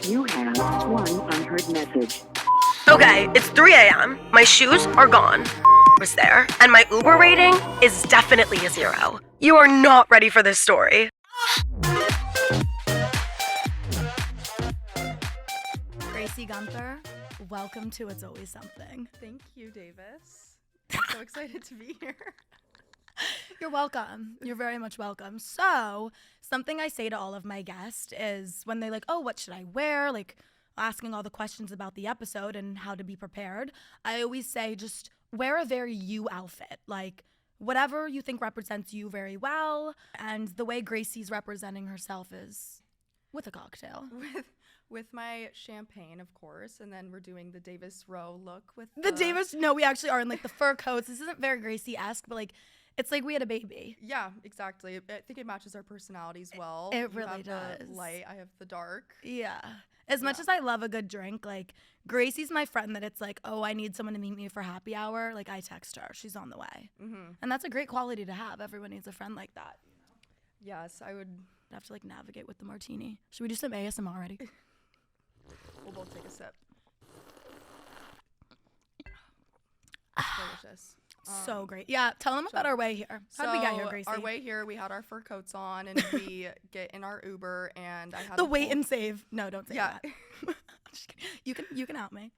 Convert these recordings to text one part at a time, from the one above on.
You have one unheard message. Okay, it's 3 a.m. My shoes are gone. Was there, and my Uber rating is definitely a 0. You are not ready for this story. Gracie Gunther, welcome to It's Always Something. Thank you, Davis. I'm so excited to be here. You're welcome. You're very much welcome. So, something I say to all of my guests is when they're like, oh, what should I wear? Like, asking all the questions about the episode and how to be prepared. I always say just wear a very you outfit. Like, whatever you think represents you very well. And the way Gracie's representing herself is with a cocktail. With my champagne, of course, and then we're doing the Davis Row look with The Davis, no, we actually are in like the fur coats. This isn't very Gracie-esque, but like, it's like we had a baby. Yeah, exactly. I think it matches our personalities well. It You really have does. The light, I have the dark. Yeah. As much as I love a good drink, like, Gracie's my friend that it's like, oh, I need someone to meet me for happy hour. Like, I text her. She's on the way. Mm-hmm. And that's a great quality to have. Everyone needs a friend like that. You know? Yes, I would. I'd have to, like, navigate with the martini. Should we do some ASMR already? We'll both take a sip. Delicious. So great. Yeah, tell them about our way here. How did we get here, Gracie? Our way here, we had our fur coats on, and we get in our Uber, and I had the wait and save. No, don't say that. I'm just kidding. You can out me.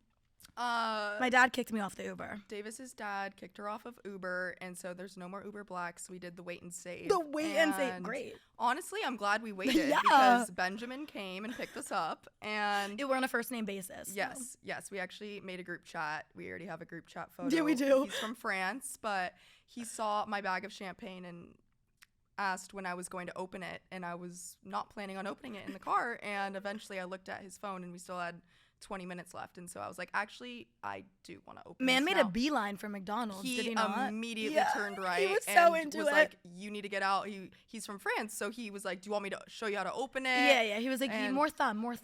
My dad kicked me off the Uber. Davis's dad kicked her off of Uber, and so there's no more Uber Black, so we did the wait and save. The wait and save, great. Honestly, I'm glad we waited Yeah. because Benjamin came and picked us up, and We're on a first name basis. yes, we actually made a group chat. We already have a group chat photo. Yeah, we do. He's from France, but he saw my bag of champagne and asked when I was going to open it, and I was not planning on opening it in the car, and eventually I looked at his phone, and we still had 20 minutes left, and so I was like, actually, I do want to open Man this made now. a beeline for McDonald's, He did he not? immediately turned right. He was and so into was it. like, you need to get out. He's from France, so he was like, do you want me to show you how to open it? Yeah. He was like, And more thumb. More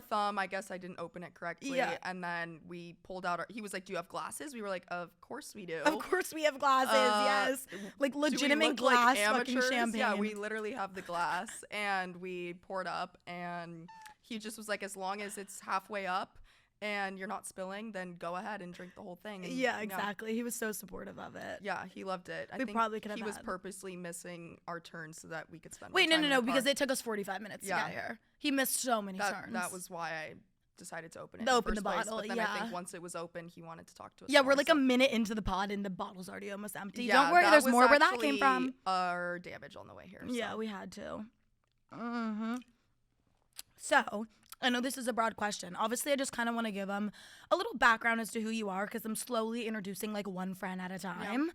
thumb. I guess I didn't open it correctly. Yeah. And then we pulled out he was like, do you have glasses? We were like, of course we do. Of course we have glasses, yes. Like Do we legitimate look glass like fucking amateurs? champagne. Yeah, we literally have the glass, and we poured up, and he just was like, as long as it's halfway up and you're not spilling, then go ahead and drink the whole thing. And, yeah, exactly. He was so supportive of it. Yeah, he loved it. I think probably could have he was had. purposely missing our turn so that we could spend Wait, more time in no, the because car. it took us 45 minutes to get here. He missed so many turns. That was why I decided to open it. Open the place, bottle, but then yeah. I think once it was open, he wanted to talk to us. Yeah, more, we're like so. a minute into the pod and the bottle's already almost empty. Yeah, Don't worry, that there's was more where that came actually from. Our damage on the way here. Yeah, so. we had to. Mm-hmm. So, I know this is a broad question. Obviously, I just kind of want to give them a little background as to who you are because I'm slowly introducing like one friend at a time.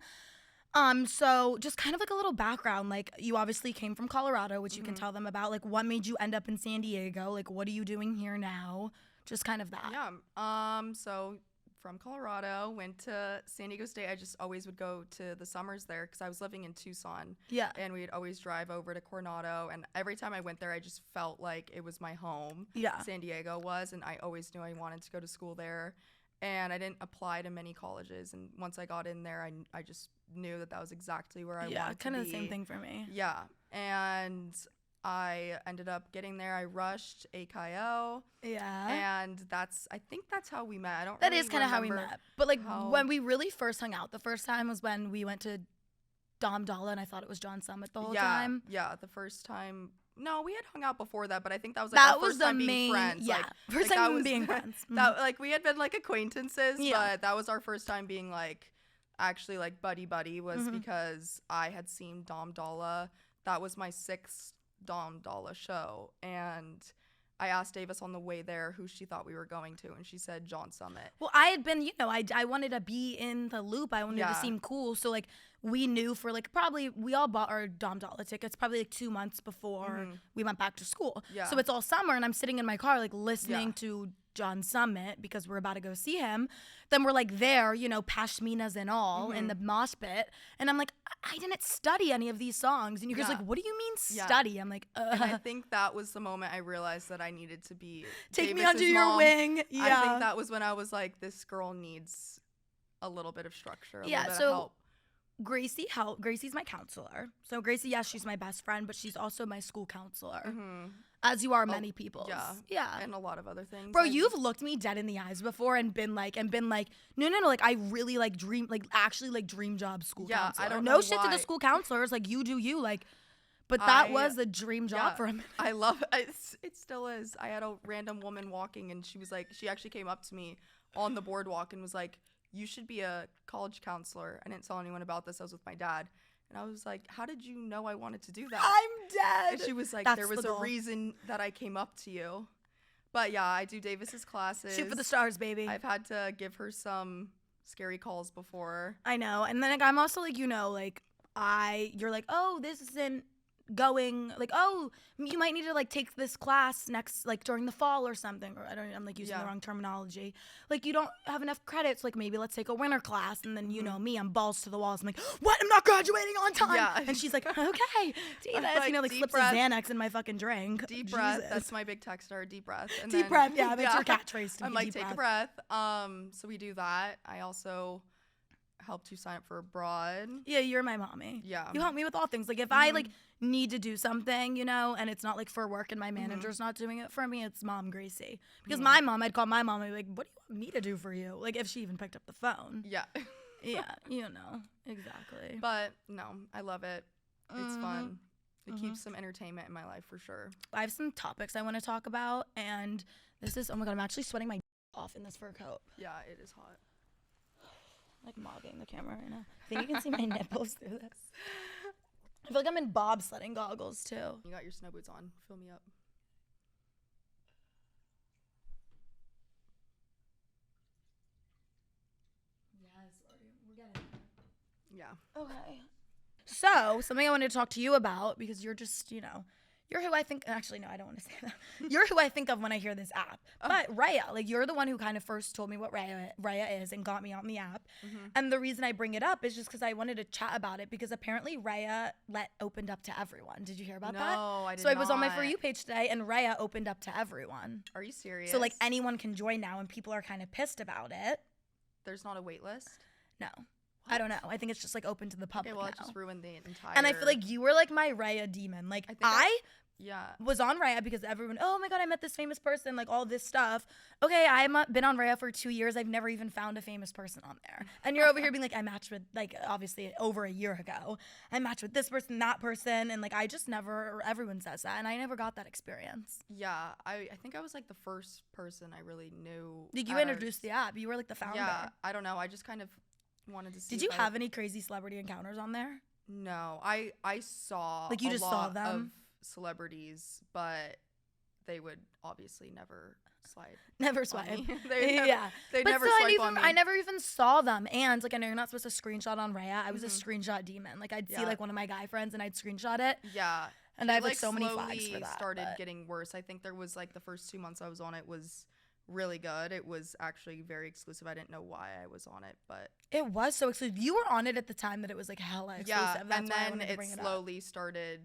So just kind of like a little background. Like you obviously came from Colorado, which you can tell them about. Like what made you end up in San Diego? Like what are you doing here now? Just kind of that. Yeah. So from Colorado, went to San Diego State. I just always would go to the summers there because I was living in Tucson. Yeah. And we'd always drive over to Coronado. And every time I went there, I just felt like it was my home. Yeah. San Diego was. And I always knew I wanted to go to school there. And I didn't apply to many colleges. And once I got in there, I just knew that was exactly where I wanted to be. Yeah, kind of the same thing for me. Yeah. And I ended up getting there. I rushed AKO. Yeah. And I think that's how we met. I don't That really is kind of how we met. But like when we really first hung out, the first time was when we went to Dolla and I thought it was John Summit the whole time. Yeah, the first time. No, we had hung out before that, but I think that was like our first time being friends. Yeah, first time being friends. That like we had been like acquaintances, Yeah. but that was our first time being like actually like buddy was because I had seen Dolla. That was my 6th Dolla show, and I asked Davis on the way there who she thought we were going to, and she said John Summit. Well, I had been, I wanted to be in the loop. I wanted to seem cool. So, like, we knew for, like, probably, we all bought our Dolla tickets probably, like, 2 months before we went back to school. Yeah. So, it's all summer, and I'm sitting in my car, like, listening to John Summit because we're about to go see him. Then we're, like, there, pashminas and all in the mosh pit. And I'm like, I didn't study any of these songs. And you guys are like, what do you mean study? I'm like, And I think that was the moment I realized that I needed to be Take me Davis's under your mom. wing. Yeah. I think that was when I was like, this girl needs a little bit of structure, a little bit of help. Gracie's my counselor. So Gracie, yes, she's my best friend, but she's also my school counselor. Mm-hmm. As you are many people's. Yeah. And a lot of other things. Bro, you've looked me dead in the eyes before and been like, no, like I really like dream job school counselor. I don't know know shit why. to the school counselors, like you do you, like, but that was a dream job for him. I love it. It still is. I had a random woman walking and she actually came up to me on the boardwalk and was like, you should be a college counselor. I didn't tell anyone about this. I was with my dad. And I was like, how did you know I wanted to do that? I'm dead. And she was like, That's there was the a goal. reason that I came up to you. But yeah, I do Davis's classes. Shoot for the stars, baby. I've had to give her some scary calls before. I know. And then like, I'm also like, you're like, oh, this isn't going, like, oh, you might need to like take this class next, like during the fall or something, or I'm like using the wrong terminology, like you don't have enough credits, like maybe let's take a winter class. And then you know me, I'm balls to the walls, I'm like, what, I'm not graduating on time. And she's like, okay, Tina, like slips a Xanax in my fucking drink. Deep breath. That's my big text to her. Deep breath. And deep breath. Yeah, that's your catchphrase to me. I'm like, deep take breath. a breath. So we do that. I also helped you sign up for abroad. Yeah, you're my mommy. Yeah. You help me with all things. Like if I like need to do something, and it's not like for work and my manager's not doing it for me, it's Mom Gracie. Because my mom, I'd call my mom and be like, what do you want me to do for you? Like if she even picked up the phone. Yeah. Yeah, exactly. But no, I love it. It's fun. It keeps some entertainment in my life for sure. I have some topics I want to talk about, and this is, oh my God, I'm actually sweating my off in this fur coat. Yeah, it is hot. Like mogging the camera right now. I think you can see my nipples through this. I feel like I'm in bobsledding goggles too. You got your snow boots on. Fill me up. Yes, we're getting there. Yeah. Okay. So, something I wanted to talk to you about, because you're just, you're who I think, actually, no, I don't want to say that. You're who I think of when I hear this app. But Raya, like, you're the one who kind of first told me what Raya is and got me on the app. And the reason I bring it up is just because I wanted to chat about it, because apparently Raya opened up to everyone. Did you hear about that? No, I did not. So I was on my not. For You page today, and Raya opened up to everyone. Are you serious? So, like, anyone can join now, and people are kind of pissed about it. There's not a wait list? No. I don't know. I think it's just like open to the public. Okay, well, now. it just ruined the entire. And I feel like you were like my Raya demon. Like I was on Raya because everyone, oh my God, I met this famous person, like all this stuff. Okay, I've been on Raya for 2 years. I've never even found a famous person on there. And you're over here being like, I matched with, like, obviously over a year ago, I matched with this person, that person. And like, I just never, everyone says that. And I never got that experience. Yeah, I think I was like the first person I really knew. Like you introduced the app. You were like the founder. Yeah, I don't know. I just kind of wanted to see. Did you have any crazy celebrity encounters on there? No, I saw like you just saw them of celebrities, but they would obviously never slide. Never swipe. They but never so swipe on me. I never even saw them. And like I know you're not supposed to screenshot on Raya. I was a screenshot demon. Like I'd see like one of my guy friends and I'd screenshot it. Yeah. And I have like so many flags for that. Started getting worse. I think there was like the first 2 months I was on it was really good. It was actually very exclusive. I didn't know why I was on it, but it was so exclusive. You were on it at the time that it was like hella exclusive. Yeah, That's and why I then wanted to bring it it slowly started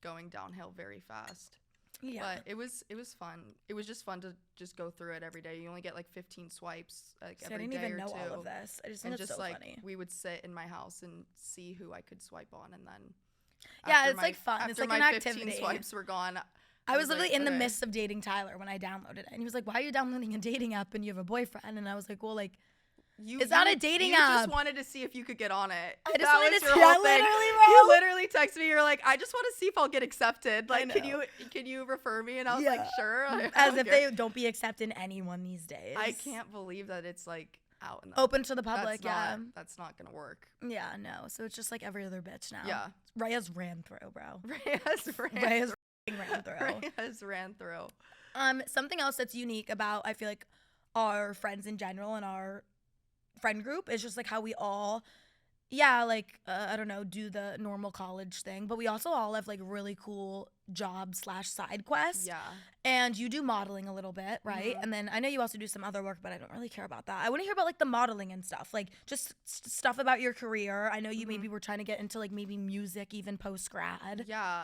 going downhill very fast. Yeah, but it was fun. It was just fun to just go through it every day. You only get like 15 swipes like every day or two. I didn't even know all of this. I just think it's so like, funny. We would sit in my house and see who I could swipe on, and then it's like fun. It's like an activity. 15 swipes were gone. I was literally in the midst of dating Tyler when I downloaded it, and he was like, "Why are you downloading a dating app and you have a boyfriend?" And I was like, "Well, like." It's not a dating app. You just wanted to see if you could get on it. I just wanted to see. You literally texted me. You're like, I just want to see if I'll get accepted. Like, can you refer me? And I was like, sure. As if they don't be accepting anyone these days. I can't believe that it's like out in the open to the public. That's not gonna work. Yeah, no. So it's just like every other bitch now. Yeah. Raya's ran through, bro. Raya's ran through. Something else that's unique about I feel like our friends in general and our friend group is just like how we all I don't know, do the normal college thing, but we also all have like really cool jobs / side quests. Yeah. And you do modeling a little bit, right? And then I know you also do some other work, but I don't really care about that. I want to hear about like the modeling and stuff, like just stuff about your career. I know you maybe were trying to get into like maybe music even post-grad. Yeah.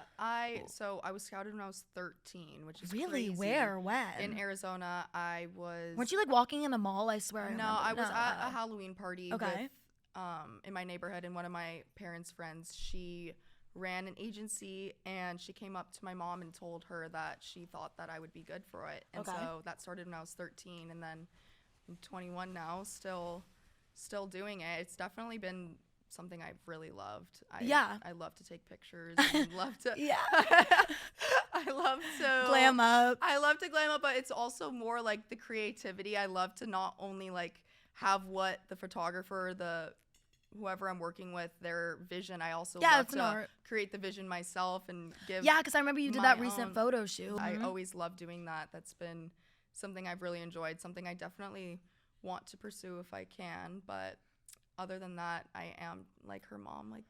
So I was scouted when I was 13, which is really crazy. Where? When? In Arizona. I was. Weren't you like walking in a mall? I swear. No, I was at a Halloween party. Okay. in my neighborhood, and one of my parents' friends, she ran an agency, and she came up to my mom and told her that she thought that I would be good for it. And so that started when I was 13, and then I'm 21 now, still doing it. It's definitely been something I've really loved. I love to take pictures and love to I love to glam up. I love to glam up, but it's also more like the creativity. I love to not only like have what the photographer, whoever I'm working with, their vision. I also love to create the vision myself and give. Yeah, because I remember you did that recent photo shoot. I always love doing that. That's been something I've really enjoyed, something I definitely want to pursue if I can. But other than that, I am like her mom. Like,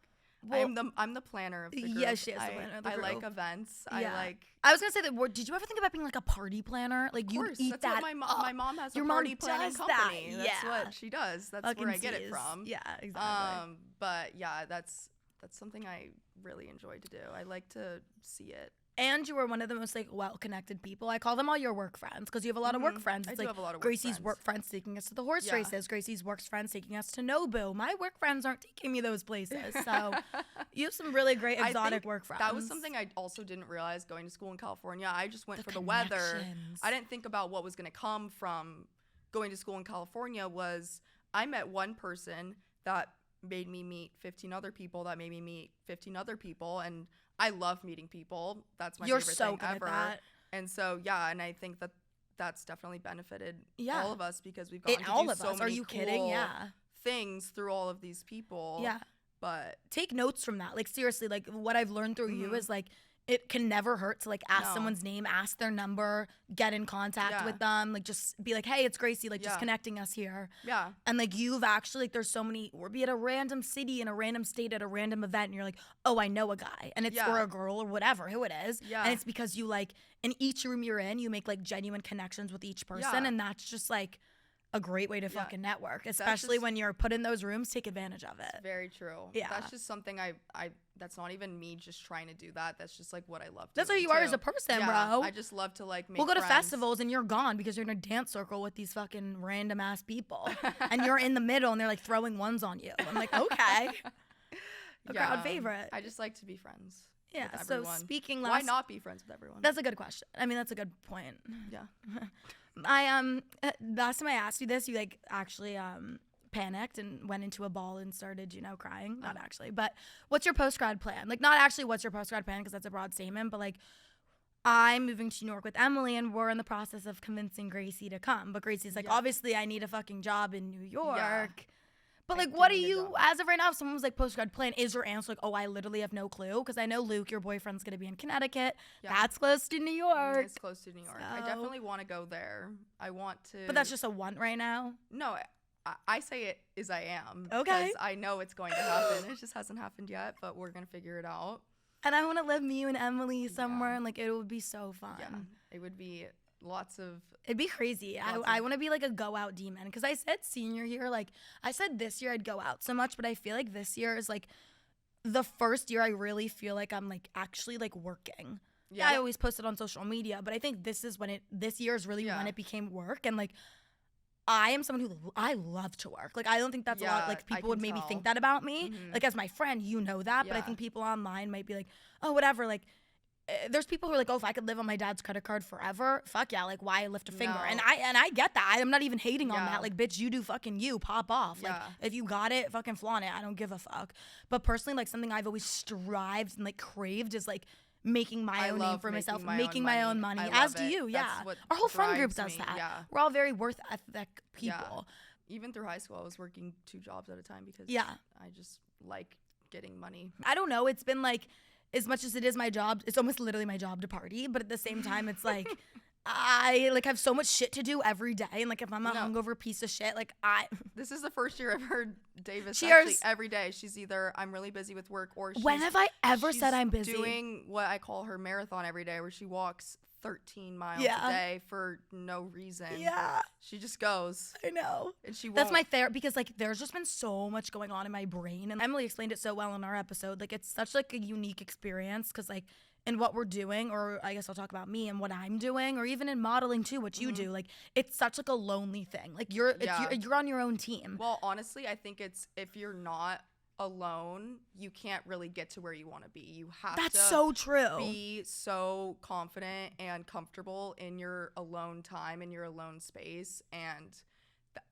I'm the planner of the group. Yeah, she is the planner of the group. I like events. Yeah. I was gonna say that. Did you ever think about being like a party planner? Like, you eat that's that. What my mom has Your a party mom planning does company. that. That's what she does. That's Fucking where I get it from. Yeah, exactly. But yeah, that's something I really enjoy to do. I like to see it. And you were one of the most like well-connected people. I call them all your work friends because you have a lot of work friends. It's I do like have a lot of Gracie's work friends taking us to the horse races. Gracie's work friends taking us to Nobu. My work friends aren't taking me those places. So you have some really great exotic work friends. That was something I also didn't realize going to school in California. I just went for the weather. I didn't think about what was going to come from going to school in California. I met one person that made me meet 15 other people that made me meet 15 other people, and I love meeting people. That's my favorite thing ever. At that. And so, and I think that that's definitely benefited all of us because we've gotten to do so many cool things through all of these people. Yeah. But take notes from that. Like, seriously, like what I've learned through you is like, it can never hurt to like ask someone's name, ask their number, get in contact with them, like just be like, hey, it's Gracie, like just connecting us here. Yeah. And like you've actually, like there's so many, or be at a random city, in a random state, at a random event, and you're like, oh, I know a guy. And it's or a girl or whatever, who it is. Yeah. And it's because you like, in each room you're in, you make like genuine connections with each person. Yeah. And that's just like a great way to fucking network, especially when you're put in those rooms. Take advantage of it. It's very true. Yeah. That's just something I that's not even me just trying to do that. That's just like what I love. That's who you are as a person, bro. I just love to like make We'll go friends. to festivals and you're gone because you're in a dance circle with these fucking random ass people. And you're in the middle and they're like throwing ones on you. I'm like, okay. Crowd favorite. I just like to be friends. Yeah. With So everyone. speaking why not be friends with everyone? That's a good question. I mean, that's a good point. Yeah. I last time I asked you this, you like actually panicked and went into a ball and started, crying. Not actually, but what's your post-grad plan? Like, not actually what's your post-grad plan because that's a broad statement, but like, I'm moving to New York with Emily and we're in the process of convincing Gracie to come. But Gracie's like, obviously I need a fucking job in New York. Yeah. But like, what do you, as of right now, if someone was like post-grad plan, is your answer like, oh, I literally have no clue? Because I know Luke, your boyfriend's going to be in Connecticut. Yeah. That's close to New York. It's close to New York. I definitely want to go there. I want to. But that's just a want right now? No, I say it as I am. Okay. Because I know it's going to happen. It just hasn't happened yet, but we're going to figure it out. And I want to live me, you and Emily somewhere, and like, it would be so fun. Yeah, it would be lots of. It'd be crazy. I want to be like a go out demon. Because I said senior year, like, I said this year I'd go out so much, but I feel like this year is like the first year I really feel like I'm like actually like working. Yeah, I always post it on social media, but I think this year is really when it became work. And like, I am someone who I love to work. Like, I don't think that's a lot. Like, people would maybe think that about me. Mm-hmm. Like, as my friend, you know that. But I think people online might be like, oh, whatever. Like, there's people who are like, oh, if I could live on my dad's credit card forever, fuck yeah. Like, why lift a finger? And I get that. I'm not even hating on that. Like, bitch, you do fucking you. Pop off. Like, if you got it, fucking flaunt it. I don't give a fuck. But personally, like, something I've always strived and like craved is like making my own name for myself, making my own money, as do you. Yeah, our whole friend group does that. Yeah. We're all very worth ethic people. Even through high school, I was working 2 jobs at a time because I just like getting money. I don't know. It's been like, as much as it is my job, it's almost literally my job to party. But at the same time, it's like, I like have so much shit to do every day. And like, if I'm a hungover piece of shit, like This is the first year I've heard Davis Cheers. Actually every day. She's either, I'm really busy with work, or when have I ever said I'm busy? Doing what I call her marathon every day, where she walks 13 miles a day for no reason. Yeah. She just goes. I know. And she won't. That's my therapy, because like there's just been so much going on in my brain. And Emily explained it so well in our episode. Like, it's such like a unique experience, because like in what we're doing, or I guess I'll talk about me and what I'm doing, or even in modeling too, what you do. Like, it's such like a lonely thing. Like you're on your own team. Well, honestly, I think it's if you're not alone, you can't really get to where you want to be. You have That's to so true. be so confident and comfortable in your alone time, in your alone space, and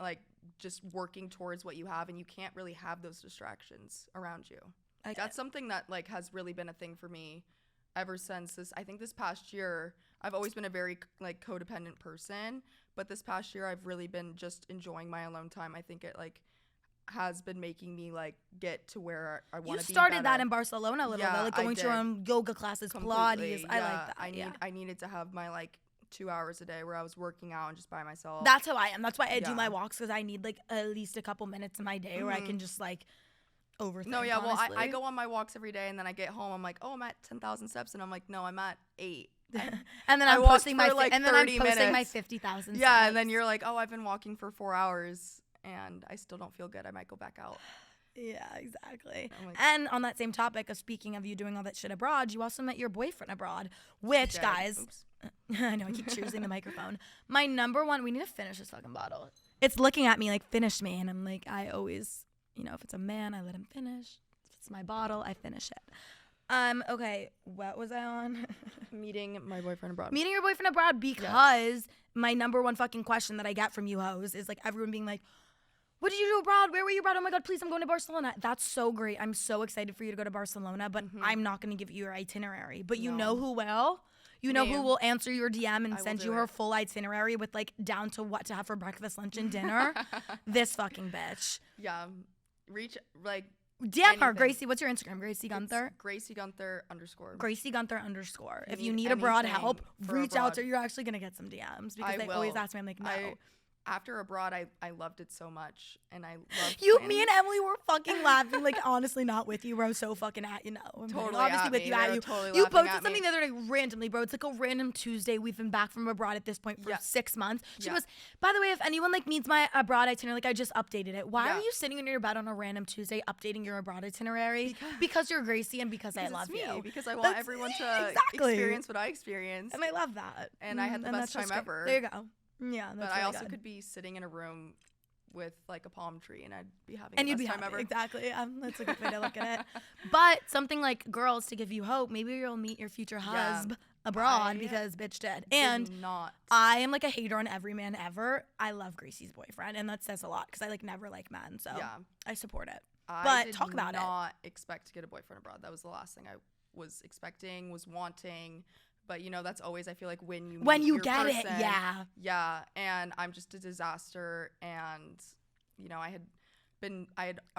like just working towards what you have, and you can't really have those distractions around you. That's something that like has really been a thing for me ever since this past year. I've always been a very like codependent person, but this past year I've really been just enjoying my alone time. I think it like has been making me like get to where I want to be. You started better. that in Barcelona a little bit, like going to your own yoga classes, Pilates. I like that. I needed to have my like 2 hours a day where I was working out and just by myself. That's how I am. That's why I do my walks, because I need like at least a couple minutes in my day where I can just like overthink. No, yeah, honestly. well, I go on my walks every day, and then I get home. I'm like, oh, I'm at 10,000 steps, and I'm like, no, I'm at 8. And then I'm posting my 50,000. Yeah, and then you're like, oh, I've been walking for 4 hours, and I still don't feel good. I might go back out. Yeah, exactly. And on that same topic of speaking of you doing all that shit abroad, you also met your boyfriend abroad, which, guys, I know I keep choosing the microphone. My number one, we need to finish this fucking bottle. It's looking at me like, finish me. And I'm like, I always, you know, if it's a man, I let him finish. If it's my bottle, I finish it. Okay, what was I on? Meeting my boyfriend abroad. Meeting your boyfriend abroad, because my number one fucking question that I get from you hoes is like everyone being like, what did you do abroad? Where were you abroad? Oh my God, please, I'm going to Barcelona. That's so great. I'm so excited for you to go to Barcelona, but I'm not going to give you your itinerary. But you know who will? You know who will answer your DM and send you her full itinerary with like down to what to have for breakfast, lunch, and dinner? This fucking bitch. Yeah. Reach like DM her, Gracie. What's your Instagram? Gracie Gunther? It's Gracie Gunther _. Gracie Gunther _. If you need abroad help, reach out to her. You're actually going to get some DMs, because they always ask me. I'm like, no. After abroad, I loved it so much, and I loved me and Emily were fucking laughing, like, honestly, not with you, bro, so fucking at you, know. Totally obviously at with me. you, at They're you. totally You laughing posted at something me. the other day randomly, bro. It's like a random Tuesday. We've been back from abroad at this point for 6 months. She goes, by the way, if anyone, like, needs my abroad itinerary, like, I just updated it. Why are you sitting in your bed on a random Tuesday updating your abroad itinerary? Because you're Gracie, and because I love you. Because I want everyone to experience what I experienced. And I love that. And I had the best time ever. There you go. Yeah, that's but really I also good. could be sitting in a room with like a palm tree, and I'd be having and the you'd best be time happy. ever. Exactly. That's a good way to look at it. But something like, girls, to give you hope, maybe you'll meet your future husband abroad, because bitch did. And I am like a hater on every man ever. I love Gracie's boyfriend, and that says a lot, because I like never like men, so I support it. But talk about it. I did not expect to get a boyfriend abroad. That was the last thing I was expecting, was wanting. But, you know, that's always, I feel like, when you get person, it, Yeah, and I'm just a disaster. And, you know, I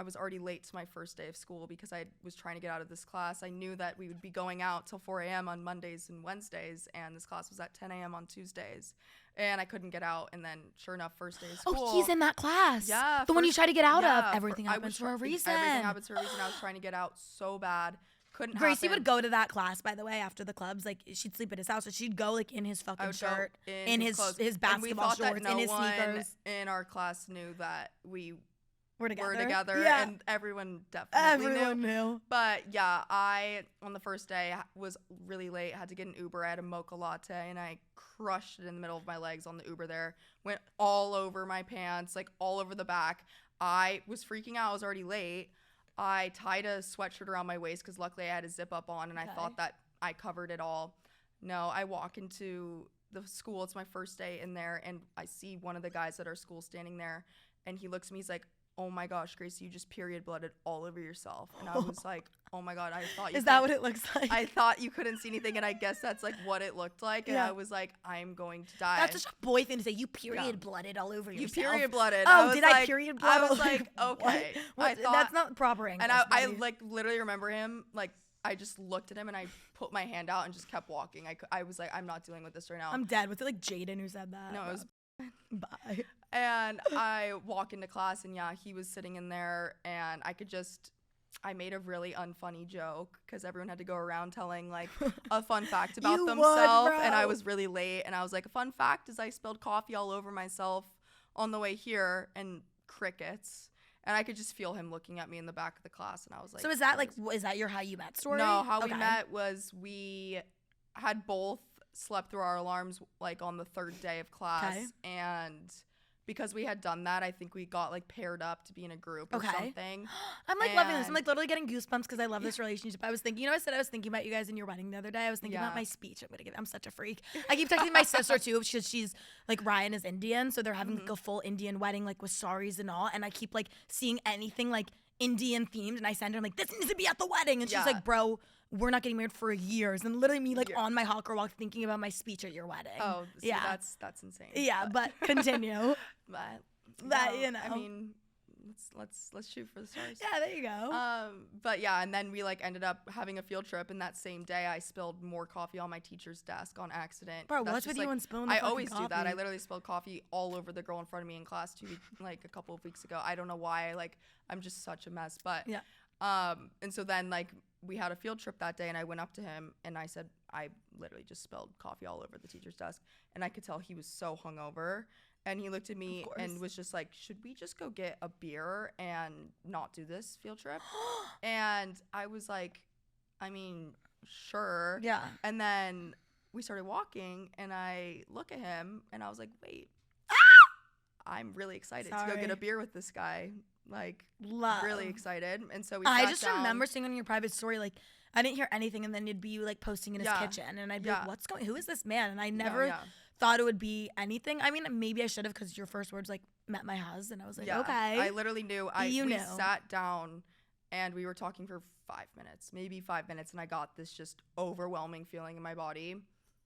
was already late to my first day of school because I was trying to get out of this class. I knew that we would be going out till 4 a.m. on Mondays and Wednesdays, and this class was at 10 a.m. on Tuesdays. And I couldn't get out, and then, sure enough, first day of school. Oh, he's in that class. Yeah. The one you try to get out of. Everything happens for a reason. Everything happens for a reason. I was trying to get out so bad. Couldn't Gracie happen. would go to that class, by the way, after the clubs. Like, she'd sleep at his house, so she'd go like in his fucking shirt, in his basketball shorts, in his sneakers. In our class knew that we were together. Yeah. And everyone definitely knew. But yeah, I on the first day was really late. Had to get an Uber. I had a mocha latte, and I crushed it in the middle of my legs on the Uber. There went all over my pants, like all over the back. I was freaking out. I was already late. I tied a sweatshirt around my waist because luckily I had a zip up on, and I thought that I covered it all. No, I walk into the school. It's my first day in there, and I see one of the guys at our school standing there, and he looks at me. He's like, oh my gosh, Gracie, you just period blooded all over yourself. And I was like, oh my God, I thought you Is that what it looks like? I thought you couldn't see anything, and I guess that's like what it looked like. And I was like, I'm going to die. That's such a boy thing to say. You period blooded all over yourself. You period blooded. Oh, did I period blood? I was like, okay. What? That's not proper English. And I like literally remember him, like, I just looked at him and I put my hand out and just kept walking. I was like, I'm not dealing with this right now. I'm dead. Was it like Jaden who said that? No, it was bye. And I walk into class, and he was sitting in there, and I made a really unfunny joke because everyone had to go around telling like a fun fact about themselves, and I was really late, and I was like, a fun fact is I spilled coffee all over myself on the way here, and crickets. And I could just feel him looking at me in the back of the class, and I was like, So is that like, is that your how you met story? No, how we met was we had both slept through our alarms like on the third day of class, and because we had done that, I think we got like paired up to be in a group or something. I'm like loving this. I'm like literally getting goosebumps because I love this relationship. I was thinking, I said I was thinking about you guys in your wedding the other day. I was thinking about my speech I'm gonna give. I'm such a freak. I keep texting my sister too because she's like, Ryan is Indian, so they're having like a full Indian wedding like with saris and all, and I keep like seeing anything like Indian themed, and I send her, I'm like, this needs to be at the wedding, and she's like, bro, we're not getting married for years, and literally me like on my hot girl walk thinking about my speech at your wedding. Oh, see, that's insane. Yeah, but continue. But you know, I mean, let's shoot for the stars. Yeah, there you go. But yeah, and then we like ended up having a field trip, and that same day I spilled more coffee on my teacher's desk on accident. Bro, what's with you and spilling the I fucking always coffee? do that. I literally spilled coffee all over the girl in front of me in class like a couple of weeks ago. I don't know why. I'm just such a mess. But yeah. And so then like we had a field trip that day, and I went up to him and I said, I literally just spilled coffee all over the teacher's desk, and I could tell he was so hungover. And he looked at me and was just like, should we just go get a beer and not do this field trip? And I was like, I mean, sure. Yeah. And then we started walking, and I look at him, and I was like, wait, I'm really excited to go get a beer with this guy. Like, really excited. And so we sat down. Remember seeing on your private story, like, I didn't hear anything, and then you'd be like posting in his kitchen, and I'd be like, who is this man? And I never thought it would be anything. I mean, maybe I should have, because your first words like, met my husband. I was like, okay. I literally knew. We sat down, and we were talking for 5 minutes, maybe 5 minutes, and I got this just overwhelming feeling in my body.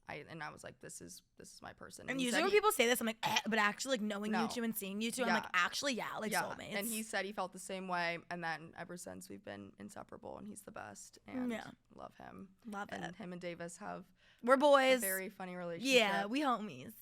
I was like, this is my person. And usually when people say this, I'm like, but actually, like, knowing you two and seeing you two, I'm like, actually, soulmates. And he said he felt the same way, and then ever since we've been inseparable, and he's the best. And love him. Love it. And him and Davis have we're boys. A very funny relationship. Yeah, we homies.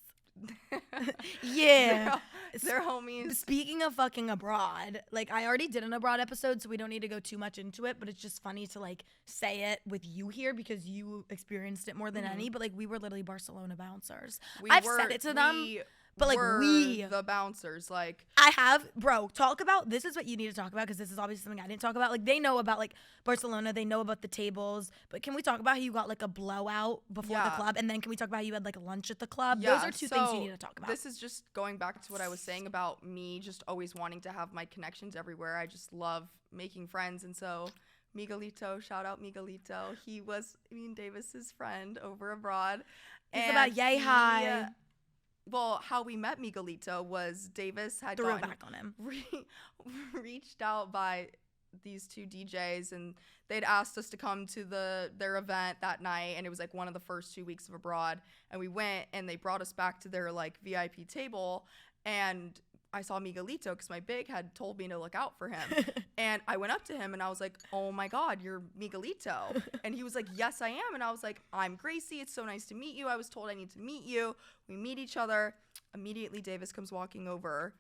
Yeah. They're homies. Speaking of fucking abroad, like, I already did an abroad episode, so we don't need to go too much into it, but it's just funny to like say it with you here because you experienced it more than any, but like we were literally Barcelona bouncers. I've said it to them. But like the bouncers, like I have, bro, talk about, this is what you need to talk about, because this is obviously something I didn't talk about. Like, they know about like Barcelona, they know about the tables, but can we talk about how you got like a blowout before the club, and then can we talk about how you had like lunch at the club? Those are two things you need to talk about. This is just going back to what I was saying about me just always wanting to have my connections everywhere. I just love making friends, and so Miguelito, shout out Miguelito. He was me and Davis's friend over abroad. It's about yay high. Well, how we met Miguelito was Davis had threw it back on him. Reached out by these two DJs, and they'd asked us to come to their event that night, and it was like one of the first 2 weeks of abroad, and we went, and they brought us back to their like VIP table, and I saw Miguelito because my big had told me to look out for him. And I went up to him and I was like, oh my God, you're Miguelito. And he was like, yes, I am. And I was like, I'm Gracie. It's so nice to meet you. I was told I need to meet you. We meet each other. Immediately, Davis comes walking over.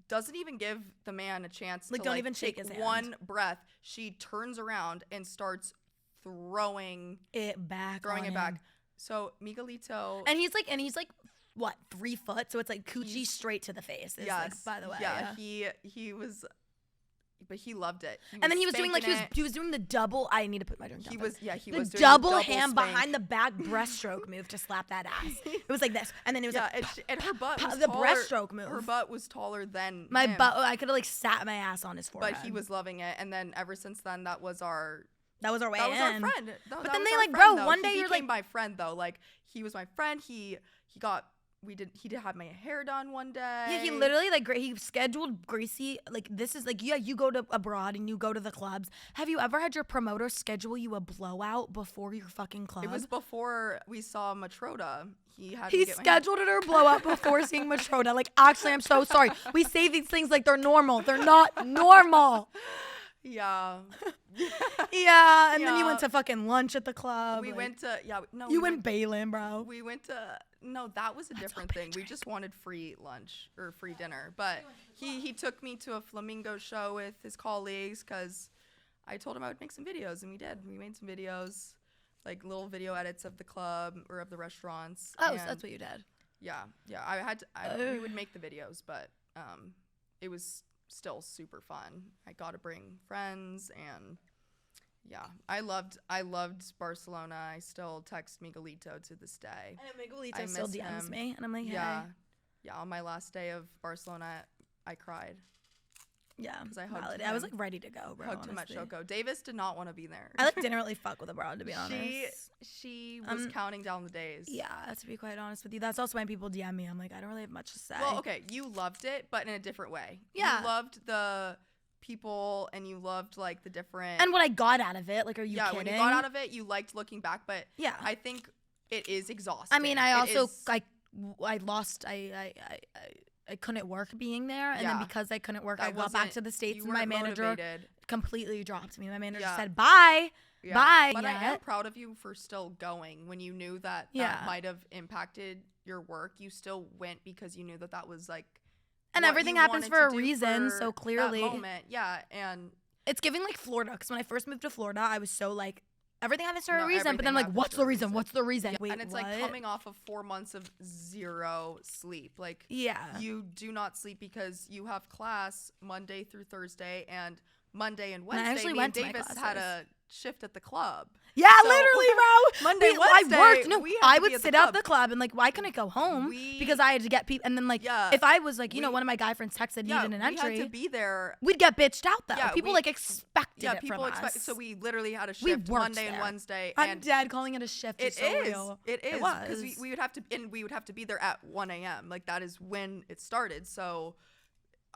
Doesn't even give the man a chance to don't even shake his hand. One breath. She turns around and starts throwing it back. So Miguelito. And he's like, what, 3 foot? So it's like coochie straight to the face. Yes. Like, by the way. Yeah. He was, but he loved it. And then he was doing like he was doing the double. I need to put my drink down. He was doing the double double hand spank. behind the back breaststroke move to slap that ass. It was like this, and then it was and her butt was the taller, breaststroke move. Her butt was taller than my him. butt. I could have like sat my ass on his forehead. But he was loving it, and then ever since then, that was our way in. That was our friend. But then they like, bro, one day you're like, my friend though. Like he was my friend. He did have my hair done one day. Yeah, he literally like he scheduled Gracie like this is like you go to abroad and you go to the clubs. Have you ever had your promoter schedule you a blowout before your fucking club? It was before we saw Matroda. He scheduled her blowout before seeing Matroda. Like, actually, I'm so sorry. We say these things like they're normal. They're not normal. Yeah. Yeah, and then you went to fucking lunch at the club. We went to You went Bailin, bro. We went to that was a different thing. We just wanted free lunch or free dinner. But he took me to a flamingo show with his colleagues because I told him I would make some videos, and we did. We made some videos, like little video edits of the club or of the restaurants. Oh, so that's what you did. Yeah. We would make the videos, but it was still super fun. I got to bring friends, and yeah, I loved Barcelona. I still text Miguelito to this day. And Miguelito I still miss DMs him. me, and I'm like, hey. Yeah. On my last day of Barcelona, I cried. Yeah, 'Cause I hugged valid. him. I was like ready to go, bro. Hugged him at honestly. Shoko. Davis did not want to be there. I like didn't really fuck with abroad, to be honest. She was counting down the days. Yeah, to be quite honest with you, that's also when people DM me. I'm like, I don't really have much to say. Well, okay, you loved it, but in a different way. Yeah. You loved the people, and you loved like the different. And what I got out of it, like, are you kidding? When you got out of it, you liked looking back, but Yeah. I think it is exhausting. I mean, I It also is- I lost. I couldn't work being there, and then Yeah. because I couldn't work, That I got back wasn't- to the States, you and my weren't manager motivated. completely dropped me. My manager Yeah. said, "Bye, Yeah. bye." But I am yet. proud of you for still going when you knew that Yeah. might have impacted your work. You still went because you knew that was like. And what everything you happens wanted for to a do reason, for so clearly- that moment. Yeah, and It's giving like Florida, because when I first moved to Florida, I was so like, everything happens for a No, reason. But everything then like, happens what's for a the reason? reason. What's the reason? yeah, Wait, and it's what? like coming off of 4 months of zero sleep. Like Yeah. you do not sleep because you have class Monday through Thursday, and Monday and I Wednesday. actually Me went and to my Davis had classes. a shift at the club. Yeah, So, literally, bro. Monday, I Wednesday, worked. No, we had I to be would at the sit out club. the club and like, why couldn't I go home? We- Because I had to get people. And then like, Yeah, if I was like, you know, we- one of my guy friends texted Yeah, needed an we had entry, to be there. we'd get bitched out though. Yeah, People we- like expected Yeah, it people from expect. us. So we literally had a We shift worked Monday and there. Wednesday. I'm and dead calling it a shift. It It's so is. real. It is because was. we would have to, and we would have to be there at 1 a.m. Like that is when it started. So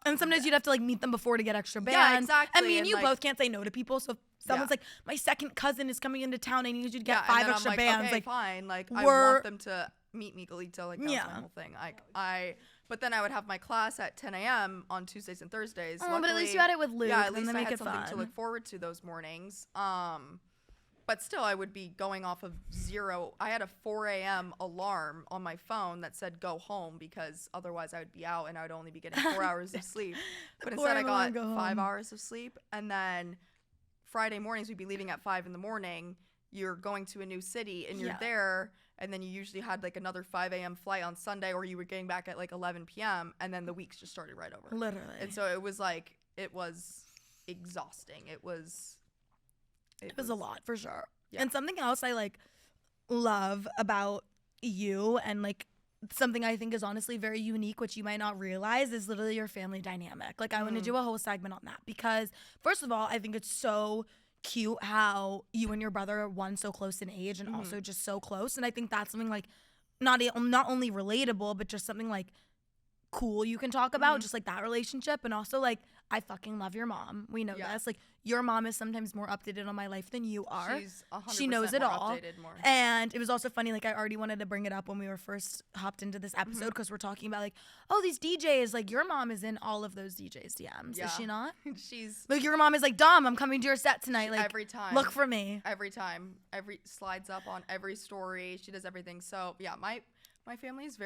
And sometimes you'd have to like meet them before to get extra bands. Yeah, exactly, And me and and, you like- both can't say no to people. So if someone's Yeah. like, my second cousin is coming into town, I need you to get yeah, 5 and then extra I'm like, bands. okay, like, fine. Like I we're- want them to meet Miguelito. Like that was Yeah. my whole thing. But then I would have my class at 10 a.m. on Tuesdays and Thursdays. oh, but at least you Luckily- had it with Luke. Yeah, at and least they I make had it something fun. to look forward to those mornings. But still, I would be going off of zero. I had a 4 a.m. alarm on my phone that said go home because otherwise I would be out and I would only be getting 4 hours of sleep. But instead I 4 a.m. got alarm, go 5 home. hours of sleep. And then Friday mornings, we'd be leaving at 5 in the morning. You're going to a new city and you're Yeah. there. And then you usually had like another 5 a.m. flight on Sunday, or you were getting back at like 11 p.m. And then the weeks just started right over. Literally. And so it was like, it was exhausting. It was a lot for sure. Yeah. And something else I like love about you, and like something I think is honestly very unique, which you might not realize, is literally your family dynamic. Like I want to do a whole segment on that because first of all, I think it's so cute how you and your brother are one so close in age and also just so close. And I think that's something like not only relatable, but just something like cool you can talk about, just like that relationship. And also like I fucking love your mom. We know Yeah. this. Like your mom is sometimes more up to date on my life than you are. She's 100% She knows it more all. updated, more. And it was also funny, like I already wanted to bring it up when we were first hopped into this episode because we're talking about like, oh, these DJs, like your mom is in all of those DJs DMs, Yeah. is she not? She's Like your mom is like, Dom, I'm coming to your set tonight. Like every time. look for me. Every time. Every slides up on every story. She does everything. So yeah, my family is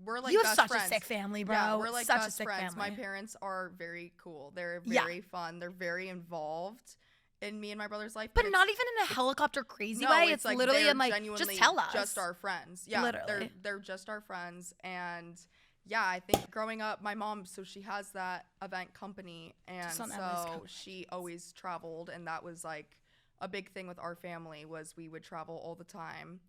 we're like You have best such friends. a sick family, bro. Yeah, we're like such best a sick friends. family. My parents are very cool. They're Yeah. very fun. They're very involved in me and my brother's life. but it's- not even in a helicopter crazy no, way. it's like literally they're in like, just genuinely tell us. just our friends. Yeah, Literally. they're just our friends. And yeah, I think growing up, my mom, so she has that event company, and Just on Emily's so company. she always traveled, and that was like a big thing with our family was we would travel all the time.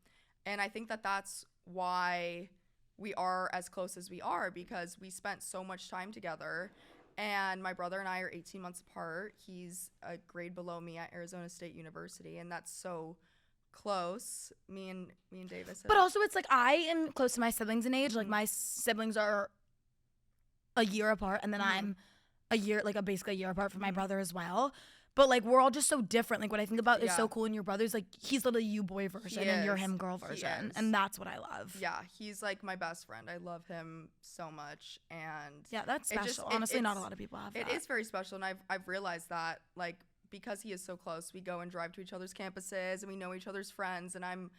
And I think that that's why we are as close as we are, because we spent so much time together. And my brother and I are 18 months apart. He's a grade below me at Arizona State University, and that's so close. Me and Davis. But also it's like I am close to my siblings in age. Like my siblings are a year apart, and then I'm a year, like basically a year apart from my brother as well. But like we're all just so different. Like what I think about is Yeah. so cool in your brother's like he's literally you boy version and you're is. him girl He version. is. And that's what I love. Yeah, he's like my best friend. I love him so much, and Yeah, that's it special. just- Honestly, not a it's- lot of people have it that. is very special. And I've realized that like because he is so close, we go and drive to each other's campuses and we know each other's friends. And I'm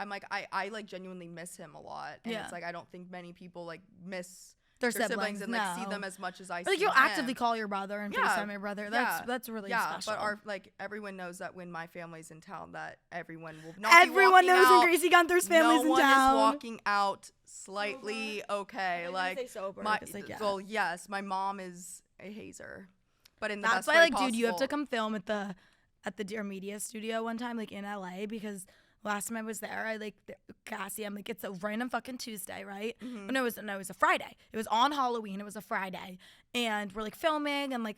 like I like genuinely miss him a lot. And Yeah. it's like I don't think many people like miss Their their siblings, and like see no. them as much as I Or, see like you'll him. actively call your brother and Yeah, FaceTime your brother. yeah, That's really yeah, special. but our like everyone knows that when my family's in town, that everyone will not everyone be walking knows out. when Gracie Gunther's family's no in town. one is walking out slightly okay. I was gonna Like say sober, my 'cause, like, yeah. well, yes, my mom is a hazer, but in the That's best why, way like, dude, you have to possible. come film at the Dear Media studio one time, like in LA, because last time I was there, I like Cassie. I'm like, it's a random fucking Tuesday, right? Mm-hmm. No, it was a Friday. It was on Halloween. It was a Friday, and we're like filming, and like,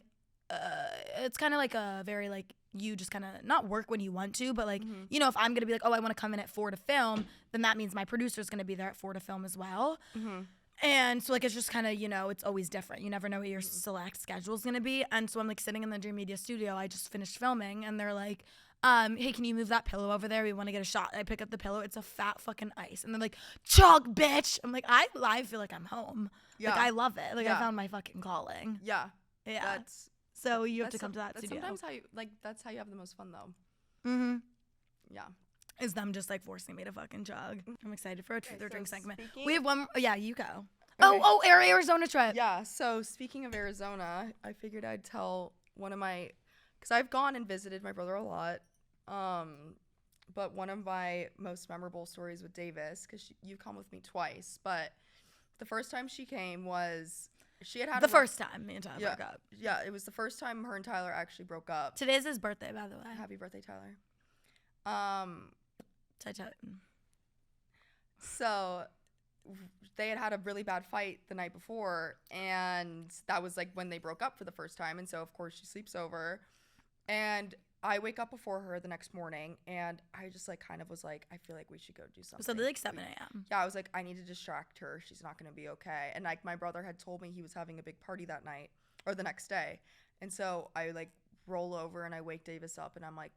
it's kind of like a very like you just kind of not work when you want to, but like Mm-hmm. you know, if I'm gonna be like, oh, I want to come in at 4 to film, then that means my producer's gonna be there at 4 to film as well. Mm-hmm. And so, like, it's just kind of, you know, it's always different. You never know what your select schedule is going to be. And so I'm, like, sitting in the Dream Media studio. I just finished filming. And they're like, hey, can you move that pillow over there? We want to get a shot. I pick up the pillow. It's a fat fucking ice. And they're like, chug, bitch. I'm like, I feel like I'm home. Yeah. Like, I love it. Like, Yeah. I found my fucking calling. Yeah. Yeah. That's So you have that's to come to that that's studio. sometimes how you like. That's how you have the most fun, though. Mm-hmm. Yeah. Is them just, like, forcing me to fucking chug. I'm excited for a truth or so drink segment. speaking- We have one. Yeah, you go. Okay. Oh, Arizona trip. Yeah, so speaking of Arizona, I figured I'd tell one of my, because I've gone and visited my brother a lot, but one of my most memorable stories with Davis, because you've come with me twice, but the first time she came was, she had The first time me and Tyler yeah, broke up. Yeah, it was the first time her and Tyler actually broke up. Today's his birthday, by the way. Happy birthday, Tyler. So they had a really bad fight the night before, and that was like when they broke up for the first time. And so of course she sleeps over, and I wake up before her the next morning, and I just like kind of was like, I feel like we should go do something. So they're like 7 a.m. Yeah, I was like, I need to distract her. She's not gonna be okay. And like my brother had told me he was having a big party that night or the next day, and so I like roll over and I wake Davis up, and I'm like,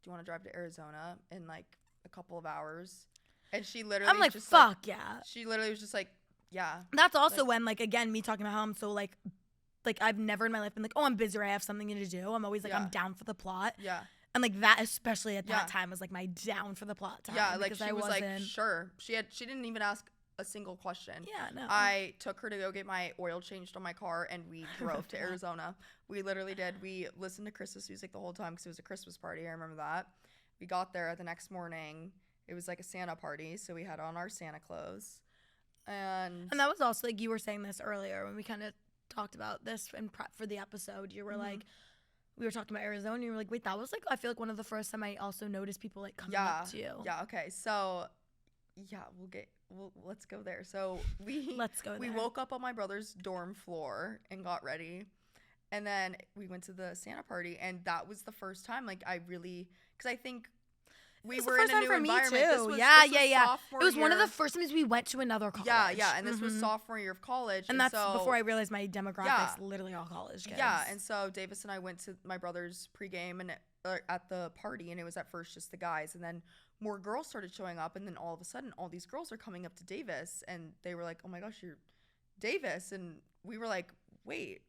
do you want to drive to Arizona in like a couple of hours? And she literally I'm like, just fuck yeah. She literally was just like, yeah. That's also when, like, again, me talking about how I'm so, like I've never in my life been like, oh, I'm busy or I have something to do. I'm always like, Yeah. I'm down for the plot. Yeah. And, like, that, especially at that Yeah. time, was, like, my down for the plot time. Yeah, like because she I was like, wasn't- sure. She didn't even ask a single question. Yeah, no. I took her to go get my oil changed on my car, and we drove to Arizona. We literally did. We listened to Christmas music the whole time because it was a Christmas party. I remember that. We got there the next morning. It was like a Santa party, so we had on our Santa clothes. And that was also, like, you were saying this earlier when we kind of talked about this in prep for the episode. You were like, we were talking about Arizona, and you were like, wait, that was, like, I feel like one of the first time I also noticed people, like, coming up to you. Yeah, okay. So, yeah, let's go there. So, Let's go we there. woke up on my brother's dorm floor and got ready. And then we went to the Santa party, and that was the first time, like, I really, because I think we were in a new environment. This was sophomore It was one of year. the first times we went to another college. Yeah, and this was sophomore year of college. And that's so, before I realized my demographics, literally all college kids. Yeah, and so Davis and I went to my brother's pregame and at the party, and it was at first just the guys, and then more girls started showing up, and then all of a sudden, all these girls are coming up to Davis, and they were like, "Oh my gosh, you're Davis," and we were like, "Wait,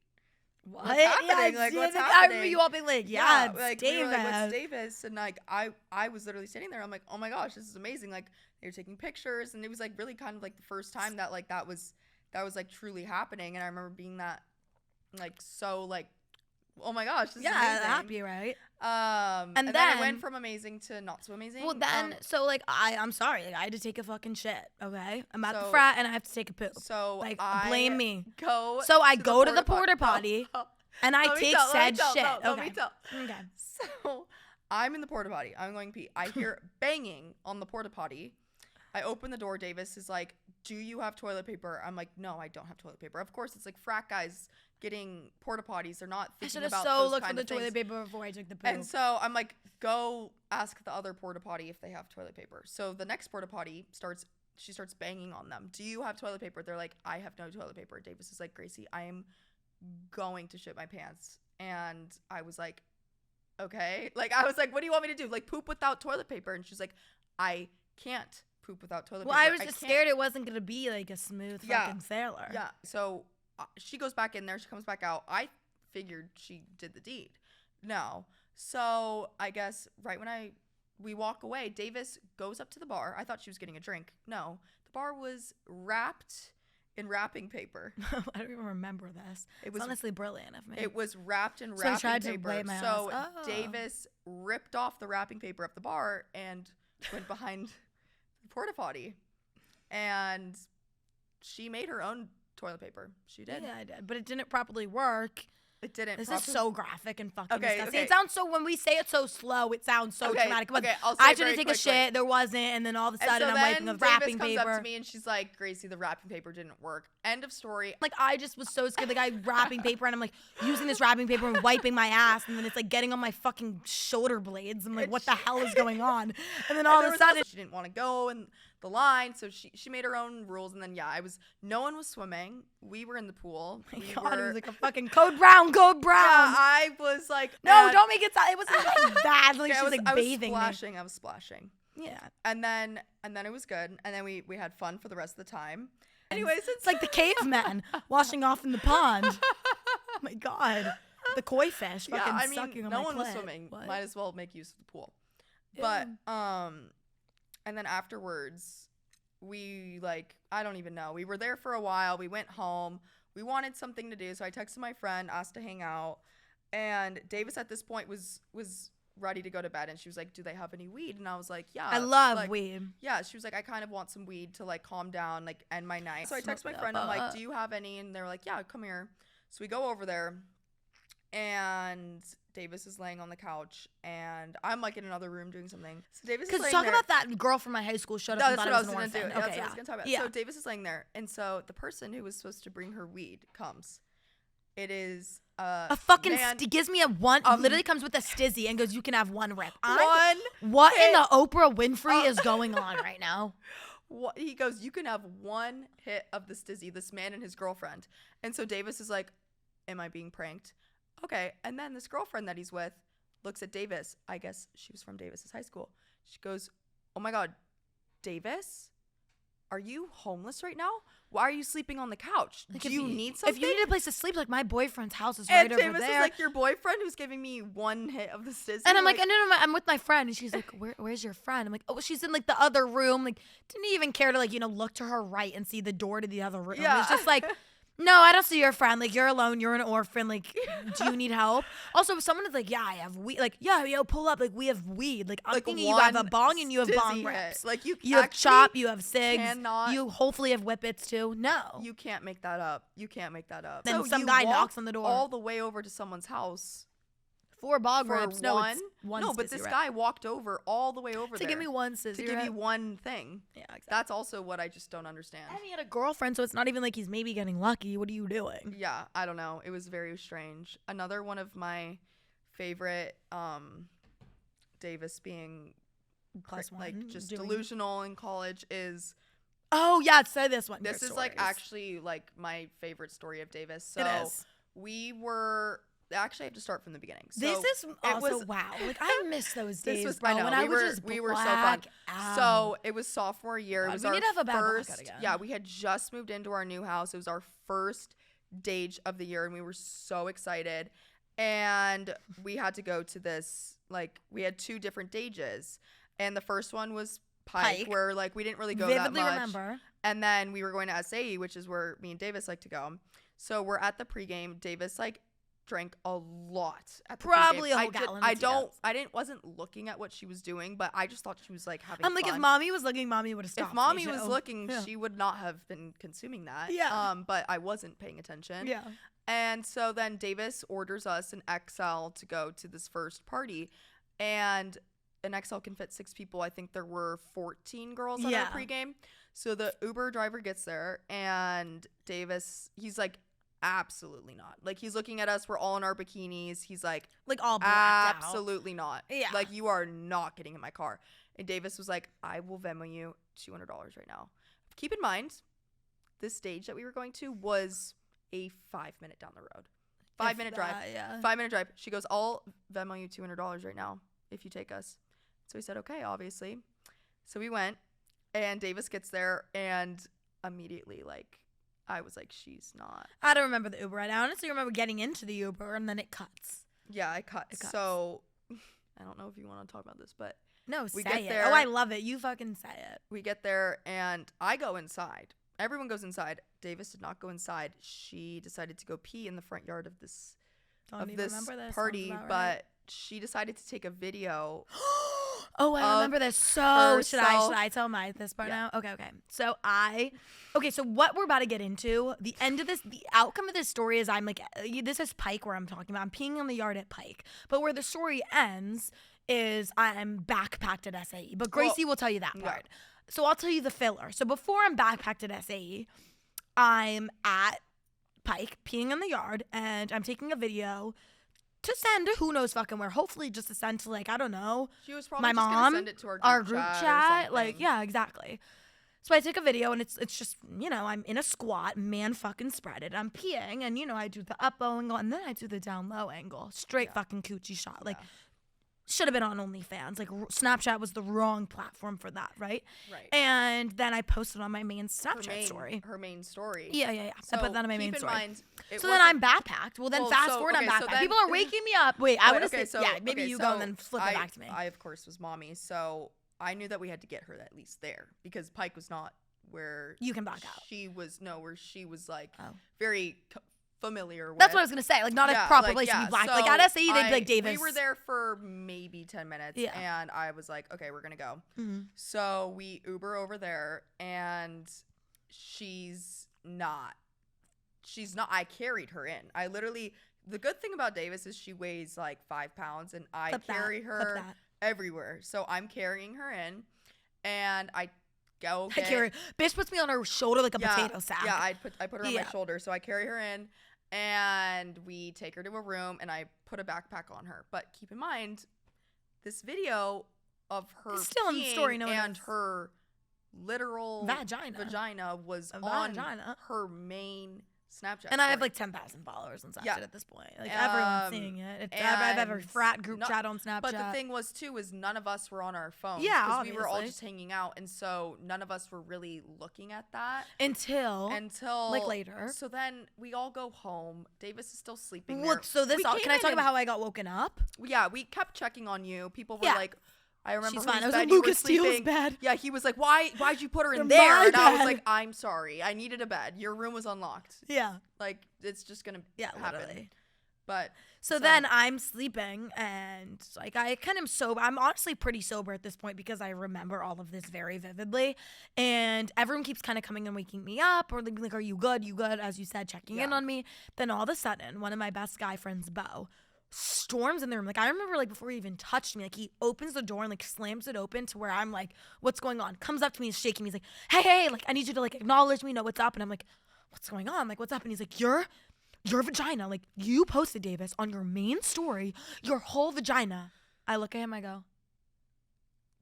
What? what's happening? Yeah, like, what's I happening?" remember you all being like, yeah, it's like Davis. we were like, "What's Davis?" And like I was literally standing there. I'm like, "Oh my gosh, this is amazing!" Like they were taking pictures, and it was like really kind of like the first time that like that was like truly happening. And I remember being that like so like, oh my gosh, this is amazing. happy, right? And then I went from amazing to not so amazing. Well, then, so like I'm sorry, like I had to take a fucking shit. Okay, I'm at the So- frat and I have to take a poop. so like I blame me. Go. So I to go to the porta porta potty No. and I Let me take tell, let me said tell, shit. no, Okay. Let me tell. Okay. So I'm in the porta potty. I'm going to pee. I hear banging on the porta potty. I open the door. Davis is like, "Do you have toilet paper?" I'm like, "No, I don't have toilet paper." Of course, it's like frat guys getting porta potties. They're not I thinking should have about so those looked for kind the of things. toilet paper before I took the poop. And so I'm like, go ask the other porta potty if they have toilet paper. So the next porta potty starts banging on them. "Do you have toilet paper?" They're like, "I have no toilet paper." Davis is like, "Gracie, I am going to shit my pants." And I was like, okay. Like, I was like, what do you want me to do? Like, poop without toilet paper? And she's like, I can't poop without toilet well, paper. I was just scared it wasn't gonna be like a smooth fucking sailor. Yeah. So she goes back in there. She comes back out. I figured she did the deed. No. So I guess right when we walk away, Davis goes up to the bar. I thought she was getting a drink. No. The bar was wrapped in wrapping paper. I don't even remember this. It was It's honestly brilliant of me. It was wrapped in So I wrapping tried to paper. wipe my So ass. Oh. Davis ripped off the wrapping paper of the bar and went behind the porta potty. And she made her own toilet paper. She did. Yeah, I did. But it didn't properly work. It didn't. This is so graphic and fucking Okay, disgusting. okay. It sounds so, when we say it so slow, it sounds so dramatic. Like, I'll say I it tried to very take quickly. a shit, there wasn't, and then all of a And sudden so I'm wiping then with wrapping Davis paper. comes up to me and she's like, Gracie, the wrapping paper didn't work. End of story. Like, I just was so scared. Like, I wrapping paper, and I'm like using this wrapping paper and wiping my ass, and then it's like getting on my fucking shoulder blades. I'm like, what the hell is going on? And then all of a sudden, she didn't want to go in the line, so she made her own rules. And then no one was swimming. We were in the pool. oh my God, it was like a fucking code brown. Yeah, I was like, no, don't make it sound. It wasn't like bad. Like, she was like I bathing I was splashing. Yeah. And then it was good. And then we had fun for the rest of the time. Anyways, it's like the cavemen washing off in the pond. Oh my God. The koi fish fucking sucking on my no one was clit. swimming. What? Might as well make use of the pool. Ew. But and then afterwards, we I don't even know. We were there for a while. We went home. We wanted something to do, so I texted my friend, asked to hang out, and Davis at this point was ready to go to bed, and she was like, "Do they have any weed?" And I was like, "Yeah." I love weed. Yeah, she was like, "I kind of want some weed to calm down, end my night." So I text my friend, I'm like, "Do you have any?" And they're like, "Yeah, come here." So we go over there, and Davis is laying on the couch, and I'm in another room doing something. So Davis is laying there. Because talk about that girl from my high school showed up and That's thought what I was an orphan. do. Okay, That's what I was gonna talk about. Yeah. So Davis is laying there, and so the person who was supposed to bring her weed comes. It is a fucking man, gives me a one. Literally comes with a stizzy and goes, "You can have one rip." What in the Oprah Winfrey is going on right now? What he goes, "You can have one hit of the stizzy." This man and his girlfriend, and so Davis is like, "Am I being pranked?" Okay, and then this girlfriend that he's with looks at Davis. I guess she was from Davis's high school. She goes, "Oh my God, Davis, are you homeless right now? Why are you sleeping on the couch? Do you need something? If you need a place to sleep, my boyfriend's house is right over there." And Davis is like, "Your boyfriend who's giving me one hit of the stizzy?" And I'm like, "No, I'm with my friend." And she's like, "Where's your friend?" I'm like, "Oh, she's in the other room." Didn't even care to look to her right and see the door to the other room. Yeah. It's just like, "No, I don't see your friend. You're alone. You're an orphan. Do you need help?" Also, if someone is like, "Yeah, I have weed." "Yeah, yo, pull up. We have weed." I'm thinking you have a bong and you have bong rips. You have chop. You have cigs. You hopefully have whippets too. No, you can't make that up. You can't make that up. Then So some you guy walk knocks on the door. all the way over to someone's house. 4 bong For rips. No, one? it's one. No, but this guy walked over all the way over to there give me one scissor. to give you one thing. Yeah, exactly. That's also what I just don't understand. And he had a girlfriend, so it's not even like he's maybe getting lucky. What are you doing? Yeah, I don't know. It was very strange. Another one of my favorite, Davis being +1, just doing- delusional in college is. Oh yeah, say this one. This Your is stories. actually my favorite story of Davis. So It is. we were. Actually, I have to start from the beginning. So This is also was, wow. I miss those days. This was bro, I know when we were so fun. So it was sophomore year. God, It was we our need to have a bad first. blackout again. Yeah, we had just moved into our new house. It was our first date of the year, and we were so excited. And we had to go to this. We had 2 different dages, and the first one was Pike. Where we didn't really go Vividly that much. remember. And then we were going to SAE, which is where me and Davis like to go. So we're at the pregame. Davis drank a lot at the Probably pregame. a whole gallon. Wasn't looking at what she was doing, but I just thought she was having I'm like, fun. if mommy was looking, mommy would have stopped. If mommy me, was too. looking, Yeah. she would not have been consuming that. Yeah. But I wasn't paying attention. Yeah. And so then Davis orders us an XL to go to this first party, and an XL can fit 6 people. I think there were 14 girls at our pregame. So the Uber driver gets there, and Davis, he's like, absolutely not. He's looking at us. We're all in our bikinis. He's like all blacked absolutely not. Yeah. You are not getting in my car. And Davis was like, "I will Venmo you $200 right now." Keep in mind, this stage that we were going to was a 5-minute down the road. 5-minute drive. Yeah. 5-minute drive. She goes, "I'll Venmo you $200 right now if you take us." So we said, "Okay, obviously." So we went, and Davis gets there, and immediately, I was like, she's not. I don't remember the Uber. I honestly remember getting into the Uber, and then it cuts. Yeah, it cuts. So I don't know if you want to talk about this, but no, we say get it. there. Oh, I love it. You fucking say it. We get there, and I go inside. Everyone goes inside. Davis did not go inside. She decided to go pee in the front yard of this Don't even remember this. party, Sounds about but right. she decided to take a video. Oh, I remember this. So should I tell this part now? Okay. So so what we're about to get into, the outcome of this story is I'm like, this is Pike where I'm talking about. I'm peeing in the yard at Pike. But where the story ends is I'm backpacked at SAE. But Gracie will tell you that part. So I'll tell you the filler. So before I'm backpacked at SAE, I'm at Pike peeing in the yard and I'm taking a video to send to who knows fucking where. Hopefully just to send to, like, I don't know. She was probably my just mom, gonna send it to our group chat. Like, yeah, exactly. So I take a video and it's just, I'm in a squat, man fucking spread it. I'm peeing and, I do the up low angle and then I do the down low angle. Straight fucking coochie shot. Like, should have been on OnlyFans. Like, Snapchat was the wrong platform for that, right? Right. And then I posted on my main Snapchat story. Her main story. Yeah. So I put that on my main keep in story. mind, So then I'm backpacked. Well, then fast forward, I'm backpacked. So then, people are waking me up. Wait, I want to say, maybe you so go and then flip it back to me. I, of course, was mommy. So I knew that we had to get her at least there because Pike was not where you can back out. Where she was like very familiar with. That's what I was going to say. Like, not a proper place to be black. So like, at SAE, they'd be like, Davis. We were there for maybe 10 minutes. Yeah. And I was like, okay, we're going to go. Mm-hmm. So we Uber over there, and she's not. I carried her in. I literally, the good thing about Davis is she weighs like 5 pounds, and I carry her everywhere. So I'm carrying her in, and I go get. Bitch puts me on her shoulder like a potato sack. Yeah, I put her on my shoulder, so I carry her in, and we take her to a room, and I put a backpack on her. But keep in mind, this video of her still in the story, and her literal vagina was on her main Snapchat and I have like 10,000 followers on Snapchat at this point. Like, everyone's seeing it. I have every frat group chat on Snapchat. But the thing was too is none of us were on our phones. Yeah, because we were all just hanging out, and so none of us were really looking at that until like later. So then we all go home. Davis is still sleeping. Well, so can I talk about how I got woken up? Yeah, we kept checking on you. People were like, I remember she's fine. I was in in Lucas Steele's bed. Yeah, he was like, why'd you put her in there? And I was like, I'm sorry. I needed a bed. Your room was unlocked. Yeah. Like, it's just going to happen. Literally. But so then I'm sleeping, and like I kind of sober. I'm honestly pretty sober at this point because I remember all of this very vividly. And everyone keeps kind of coming and waking me up, or like, are you good? You good? As you said, checking in on me. Then all of a sudden, one of my best guy friends, Bo, storms in the room. Like, I remember, like, before he even touched me, like, he opens the door and like slams it open to where I'm like, what's going on? Comes up to me, he's shaking me. He's like, hey, like, I need you to like acknowledge me, know what's up. And I'm like, what's going on? Like, what's up? And he's like, your vagina, like, you posted, Davis, on your main story, your whole vagina. I look at him, I go,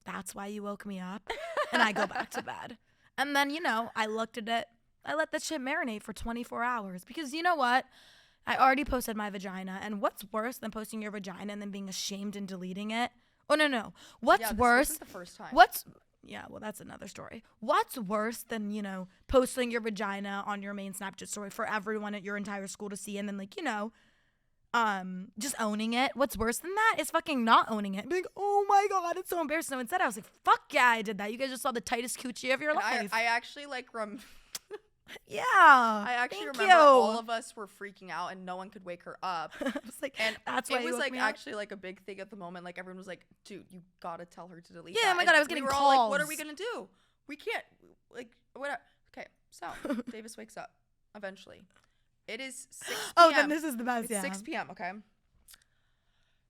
that's why you woke me up? And I go back to bed. And then, I looked at it. I let that shit marinate for 24 hours because you know what? I already posted my vagina, and what's worse than posting your vagina and then being ashamed and deleting it? Oh, no. What's worse? This wasn't the first time. Well, that's another story. What's worse than, posting your vagina on your main Snapchat story for everyone at your entire school to see and then, like, just owning it? What's worse than that is fucking not owning it. Being like, oh my God, it's so embarrassing. So instead, I was like, fuck yeah, I did that. You guys just saw the tightest coochie of your life. I actually, like, yeah. I actually remember all of us were freaking out and no one could wake her up. I was like, and that's why it was you woke like me up? actually like a big thing at the moment. Like everyone was like, dude, you gotta tell her to delete Yeah, that. oh my God, I was getting we were calls. all like, what are we gonna do? We can't, like, what? Okay, so Davis wakes up eventually. It is 6 p.m. Oh, then this is the best, It's 6 p.m., okay?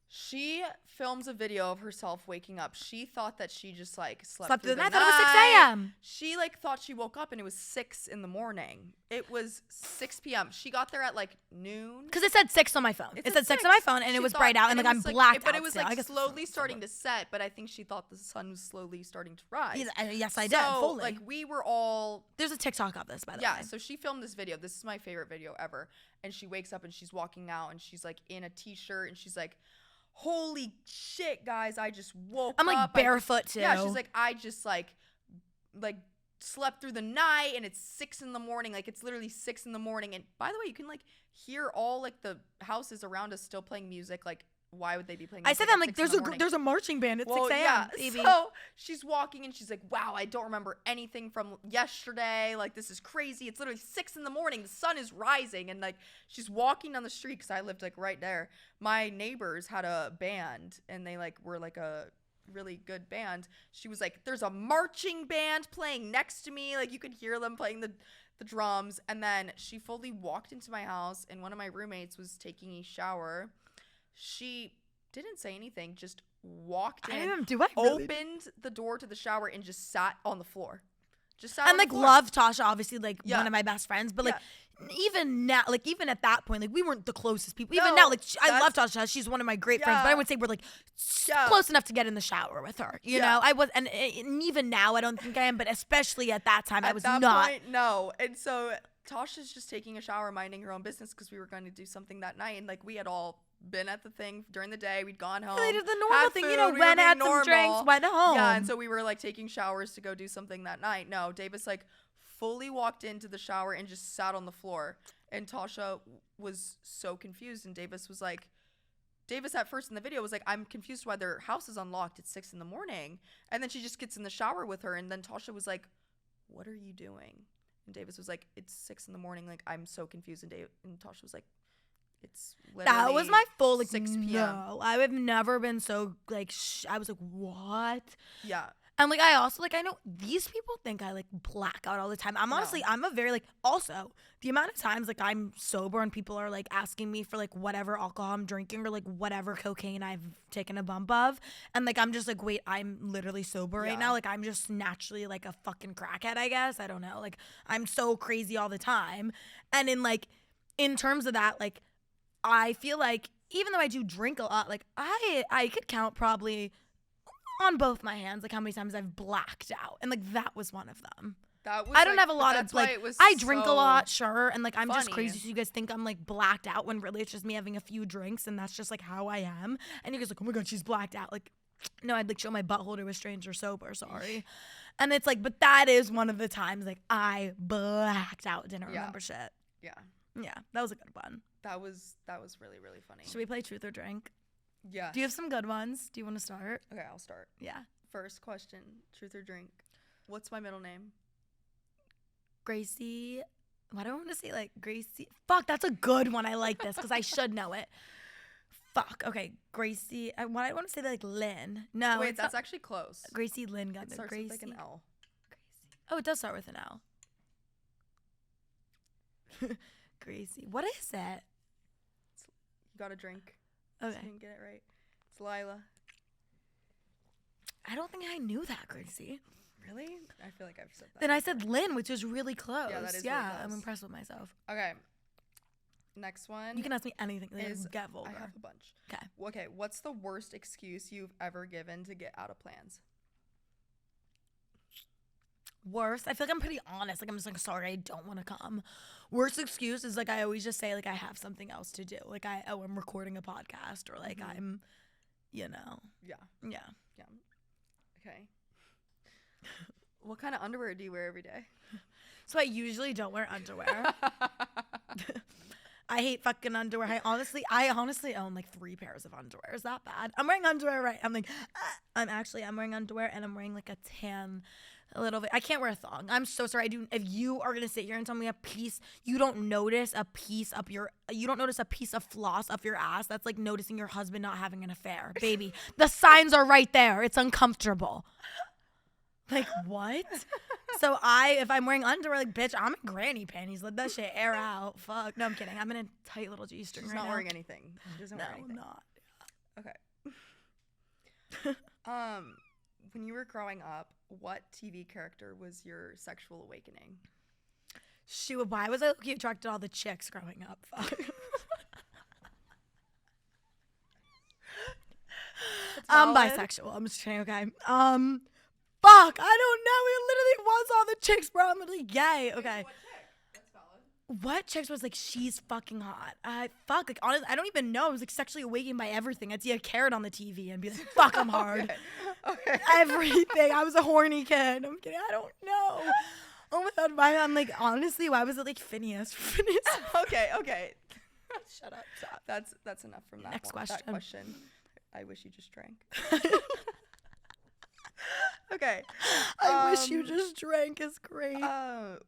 She films a video of herself waking up. She thought that she just like slept through the night. I thought it was 6 a.m. She like thought she woke up and it was 6 in the morning. It was 6 p.m. She got there at like noon. Because it said 6 on my phone. It said 6 on my phone and it was bright out and like I'm blacked out. But it was like slowly starting to set. But I think she thought the sun was slowly starting to rise. Yes, I did. Fully. Like we were all. There's a TikTok of this, by the way. Yeah. So she filmed this video. This is my favorite video ever. And she wakes up and she's walking out and she's like in a t-shirt and she's like, holy shit, guys, I just woke up. I'm like barefoot too. Yeah, she's like, I just like slept through the night and it's 6 in the morning. Like it's literally 6 in the morning. And by the way, you can like hear all like the houses around us still playing music. Like, why would they be playing music? I said that, I'm like, there's a marching band at 6 a.m. Yeah. So she's walking and she's like, wow, I don't remember anything from yesterday. Like, this is crazy. It's literally 6 in the morning. The sun is rising. And like, she's walking down the street because I lived like right there. My neighbors had a band and they like were like a really good band. She was like, there's a marching band playing next to me. Like, you could hear them playing the drums. And then she fully walked into my house, and one of my roommates was taking a shower. She didn't say anything, just walked in, opened the door to the shower, and just sat on the floor. Just sat on the floor. Love Tasha, obviously, like, one of my best friends. But, like, even now, like, even at that point, like, we weren't the closest people. Even now, like, I love Tasha. She's one of my great friends. But I would say we're, like, close enough to get in the shower with her. You know? I was, and even now, I don't think I am. But especially at that time, I was not. At that point, no. And so Tasha's just taking a shower, minding her own business, because we were going to do something that night. And, like, we had all been at the thing during the day. We'd gone home. They did the normal thing, you know, went, had some drinks, went home. Yeah, and so we were, like, taking showers to go do something that night. No, Davis, like, fully walked into the shower and just sat on the floor. And Tasha was so confused. And Davis at first in the video was like, I'm confused why their house is unlocked at 6 a.m. And then she just gets in the shower with her. And then Tasha was like, what are you doing? And Davis was like, it's 6 a.m. Like, I'm so confused. And Tasha was like, it's literally that was my full, like, 6 p.m. No, I have never been so, like, I was like, what? Yeah. And, like, I also, like, I know these people think I, like, black out all the time. I'm honestly, I'm a very, like, also, the amount of times, like, I'm sober and people are, like, asking me for, like, whatever alcohol I'm drinking or, like, whatever cocaine I've taken a bump of. And, like, I'm just like, wait, I'm literally sober right now. Like, I'm just naturally, like, a fucking crackhead, I guess. I don't know. Like, I'm so crazy all the time. And in terms of that, like, I feel like even though I do drink a lot, like, I could count probably on both my hands, like, how many times I've blacked out. And, like, that was one of them. I don't have a lot of, like, I drink a lot, sure. And, like, I'm just crazy. So you guys think I'm, like, blacked out when really it's just me having a few drinks. And that's just, like, how I am. And you guys are like, oh, my God, she's blacked out. Like, no, I'd, like, show my butthole to a stranger sober. Sorry. And it's, like, but that is one of the times, like, I blacked out. Didn't remember shit. Yeah. Yeah, that was a good one. That was really, really funny. Should we play Truth or Drink? Yeah. Do you have some good ones? Do you want to start? Okay, I'll start. Yeah. First question, truth or drink. What's my middle name? Gracie. Why do I want to say, like, Gracie? Fuck, that's a good one. I like this because I should know it. Fuck. Okay, Gracie. I want to say, like, Lynn. No. Wait, that's actually close. Gracie Lynn Gunther. It starts Gracie. with, like, an L. Gracie. Oh, it does start with an L. Gracie. What is it? You got to drink. Okay. So you didn't get it right. It's Lila. I don't think I knew that, Gracie. Really? I feel like I've said that. Then I said Lynn, which is really close. Yeah, that is really really close. I'm impressed with myself. Okay. Next one. You can ask me anything. Get vulgar. I have a bunch. Okay. Okay. What's the worst excuse you've ever given to get out of plans? Worst? I feel like I'm pretty honest. Like, I'm just like, sorry, I don't want to come. Worst excuse is, like, I always just say, like, I have something else to do. Like, I'm recording a podcast, or, like, I'm, you know. Yeah. Yeah. Yeah. Okay. What kind of underwear do you wear every day? So I usually don't wear underwear. I hate fucking underwear. I honestly own, like, 3 pairs of underwear. Is that bad? I'm wearing underwear, right? I'm like, I'm wearing underwear, and I'm wearing, like, a tan, a little bit. I can't wear a thong. I'm so sorry. If you are gonna sit here and tell me you don't notice a piece of floss up your ass, that's like noticing your husband not having an affair, baby. The signs are right there. It's uncomfortable. Like, what? So if I'm wearing underwear, like, bitch, I'm in granny panties. Let that shit air out. Fuck. No, I'm kidding. I'm in a tight little G-string right now. She's not wearing anything. She doesn't wear anything. No, not. Okay. When you were growing up, what TV character was your sexual awakening? Shoot, why was I attracted to all the chicks growing up? Fuck. I'm bisexual. I'm just kidding, okay? Fuck, I don't know. It literally was all the chicks, bro. I'm literally gay. Okay. What chick? That's valid. What chicks was like, she's fucking hot? Fuck, like, honestly, I don't even know. I was like sexually awakened by everything. I'd see a carrot on the TV and be like, fuck, I'm hard. Okay. Everything. I was a horny kid. I'm kidding. I don't know. Oh my God. I'm like, honestly, why was it like Phineas? Okay. Shut up. Stop. That's enough from that. Next question. That question. I wish you just drank. Okay. I wish you just drank is great.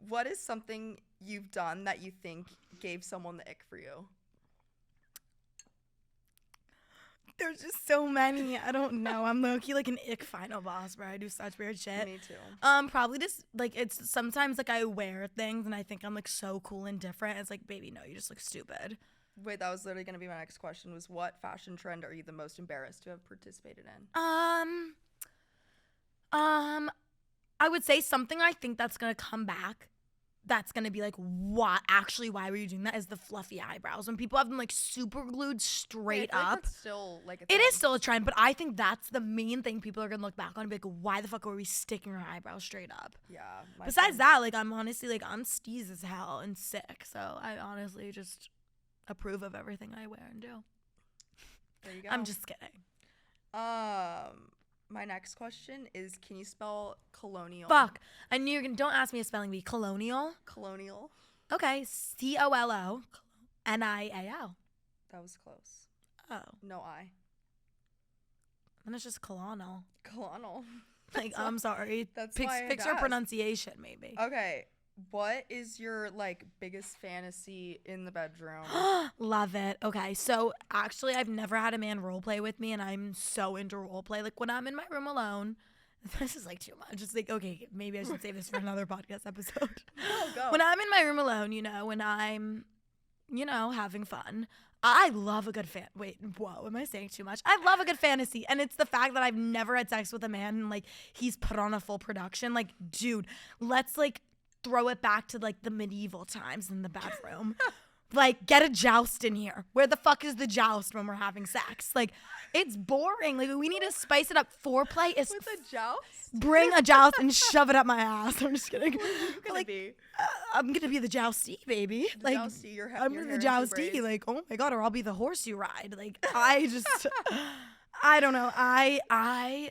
What is something you've done that you think gave someone the ick for you? There's just so many. I don't know. I'm low-key like an ick final boss, bro. I do such weird shit. Me too. Probably just like it's sometimes like I wear things and I think I'm like so cool and different. It's like, baby, no, you just look stupid. Wait, that was literally gonna be my next question. Was what fashion trend are you the most embarrassed to have participated in? I would say something I think that's gonna come back. That's gonna be like, what? Actually, why were you doing that? Is the fluffy eyebrows when people have them like super glued straight I feel like up. that's still like It is still a trend, but I think that's the main thing people are gonna look back on and be like, why the fuck were we sticking our eyebrows straight up? Yeah. Besides that, like I'm honestly like I'm steez as hell and sick, so I honestly just approve of everything I wear and do. There you go. I'm just kidding. My next question is, can you spell colonial? Fuck. I knew you're gonna. Don't ask me a spelling bee. Colonial. Colonial. Okay. COLO. NIAL. That was close. Oh. No I. Then it's just colonel. Colonel. Like I'm sorry. That's Fix why I your asked. pronunciation, maybe. Okay. What is your like biggest fantasy in the bedroom? Love it. Okay, so actually, I've never had a man role play with me, and I'm so into role play. Like when I'm in my room alone, this is like too much. It's like, okay, maybe I should save this for another podcast episode. Oh, go. When I'm in my room alone, when I'm, having fun. I love a good am I saying too much? I love a good fantasy, and it's the fact that I've never had sex with a man and like he's put on a full production. Like, dude, let's like throw it back to like the medieval times in the bedroom. Like, get a joust in here. Where the fuck is the joust when we're having sex? Like, it's boring. Like, we need to spice it up. Foreplay is With a joust? bring a joust and shove it up my ass. I'm just kidding. What are you gonna Like, be? I'm gonna be the joustee, baby. The Like, joustie, your I'm your the hair into joustee. braids. Like, oh my god, or I'll be the horse you ride. Like, I just, I don't know. I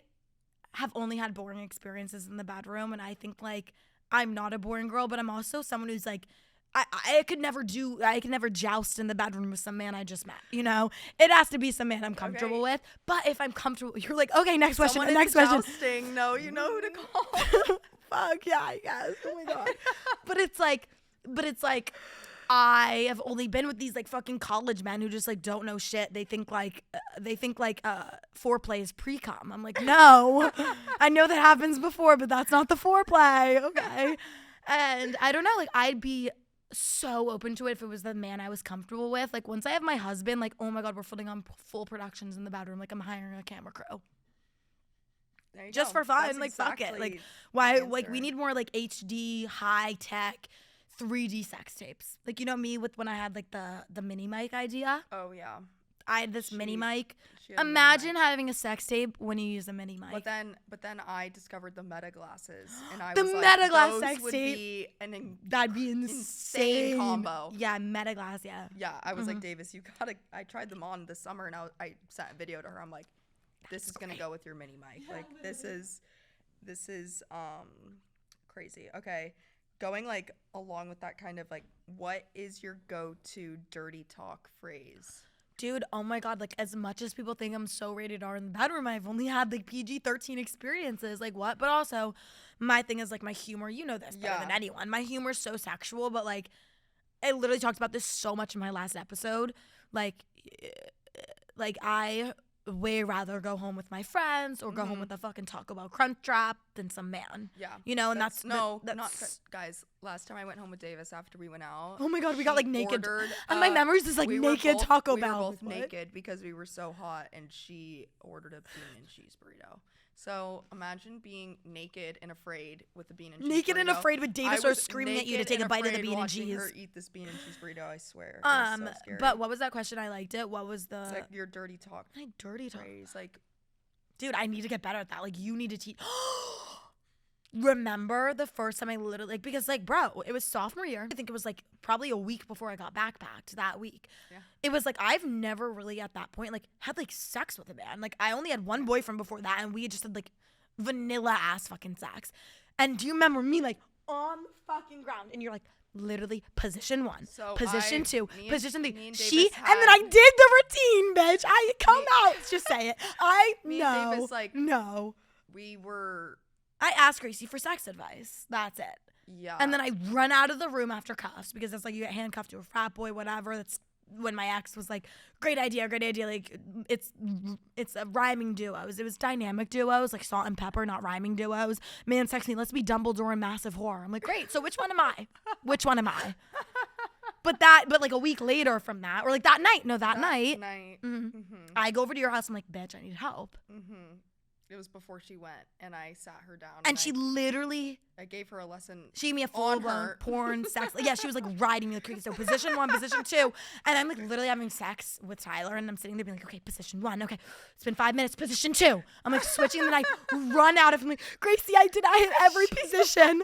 have only had boring experiences in the bedroom, and I think like I'm not a boring girl, but I'm also someone who's like, I could never joust in the bedroom with some man I just met. It has to be some man I'm comfortable with. But if I'm comfortable, you're like, okay, next question. Someone Next into question. jousting. No, you know who to call. Fuck yeah, I guess. Oh my god. But it's like I have only been with these like fucking college men who just like don't know shit. They think like foreplay is pre-com. I'm like, no, I know that happens before, but that's not the foreplay. Okay. And I don't know, like I'd be so open to it if it was the man I was comfortable with. Like once I have my husband, like, oh my god, we're putting on full productions in the bedroom. Like I'm hiring a camera crew. There you Just go. for fun. That's Like fuck it. exactly Like the why? Like answer. we need more like HD, high tech, 3D sex tapes. Like me with when I had like the mini mic idea. Oh yeah. I had this mini mic. She had a mini Imagine mic. having a sex tape when you use a mini mic. But then I discovered the meta glasses, and I The was like, meta glass those sex would tape. be an That'd be insane combo. Yeah, meta glass. Yeah. Yeah, I was like, Davis, you gotta. I tried them on this summer, and I sent a video to her. I'm like, this is gonna go with your mini mic. Like this is crazy. Okay, going like along with that kind of like, what is your go-to dirty talk phrase? Dude, oh my god, like as much as people think I'm so rated R in the bedroom, I've only had like PG-13 experiences. Like what? But also my thing is like my humor, you know this better than anyone. My humor is so sexual, but like I literally talked about this so much in my last episode. Like I way rather go home with my friends or go home with a fucking Taco Bell Crunch Wrap than some man. Yeah. And that's not that's guys. Last time I went home with Davis after we went out. Oh my god, we got like naked. Ordered, And my memories is like we were naked both- Taco we Bell. were both Like, what? naked because we were so hot, and she ordered a bean and cheese burrito. So imagine being naked and afraid with a bean and cheese Naked burrito. and afraid with Davis I starts was screaming at you to naked take a and bite of the afraid bean and watching cheese. her eat this bean and cheese burrito. I swear. It was so scary. But what was that question? I liked it. What was the It's like your dirty talk my dirty talk? phrase? Like, Dude, I need to get better at that. Like, you need to teach. Remember the first time I literally, like, because, like, bro, it was sophomore year. I think it was, like, probably a week before I got backpacked that week. Yeah. It was, like, I've never really at that point, like, had, like, sex with a man. Like, I only had one boyfriend before that, and we just had, like, vanilla-ass fucking sex. And do you remember me, like, on the fucking ground? And you're, like, literally position one, So position two, me and- position three. me and She, Davis and then had- I did the routine, bitch. I come out. Just say it. Me and Davis, like- no. we were. I asked Gracie for sex advice. That's it. Yeah. And then I run out of the room after cuffs because it's like you get handcuffed to a frat boy, whatever. That's when my ex was like, great idea. Like, it's a rhyming duos. It was dynamic duos, like salt and pepper, not rhyming duos. Man, text me, let's be Dumbledore and massive horror. I'm like, great. So which one am I? But like a week later from that, or like that night, I go over to your house. I'm like, bitch, I need help. It was before she went, and I sat her down. And she literally... I gave her a lesson. She gave me a full-blown porn sex. Yeah, she was like riding me like crazy. So position 1, position 2. And I'm like literally having sex with Tyler, and I'm sitting there being like, okay, position 1. Okay, it's been 5 minutes. Position 2. I'm like switching, and then I run out of him like, Gracie, I hit every position.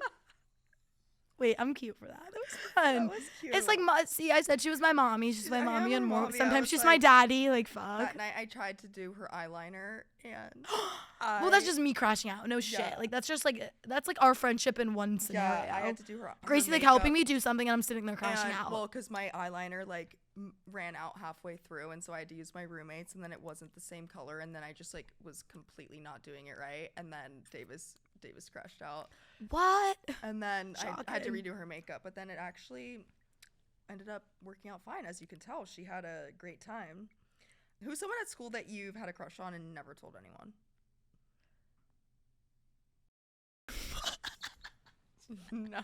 Wait, I'm cute for that. That was fun. That was cute. It's like, see, I said she was my mommy. She's my mommy, and more. mommy. Sometimes she's my daddy. Like, fuck. That night, I tried to do her eyeliner, and well, that's just me crashing out. No shit. Like, that's just like, that's like our friendship in one scenario. Yeah, I had to do her Gracie like helping me do something, and I'm sitting there crashing out. Well, because my eyeliner like ran out halfway through, and so I had to use my roommates, and then it wasn't the same color, and then I just like was completely not doing it right, and then Davis crashed out. What? And then I had to Shocking. redo her makeup, but then it actually ended up working out fine. As you can tell, she had a great time. Who's someone at school that you've had a crush on and never told anyone? No.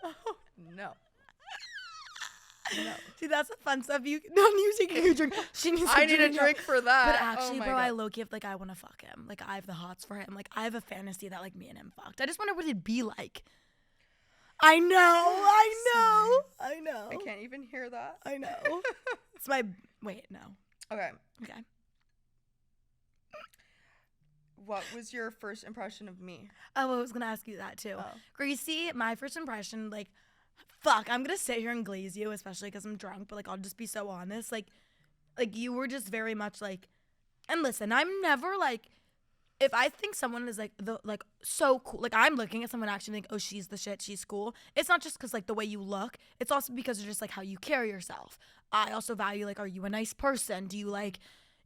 Oh, no. No. See, that's the fun stuff. You taking a drink. She needs. I need a drink for that. But actually, Oh my bro, God. I low-key have, like, I want to fuck him. Like, I have the hots for him. Like, I have a fantasy that like me and him fucked. I just wonder what it'd be like. I know. I can't even hear that. I know. It's my wait. No. Okay. Okay. What was your first impression of me? Oh, I was gonna ask you that too. Oh. Gracie, my first impression, like, fuck, I'm gonna sit here and glaze you, especially because I'm drunk. But like, I'll just be so honest. Like you were just very much like, and listen, I'm never like, if I think someone is like so cool, like I'm looking at someone actually think, oh, she's the shit, she's cool. It's not just because like the way you look. It's also because of just like how you carry yourself. I also value like, are you a nice person? Do you like,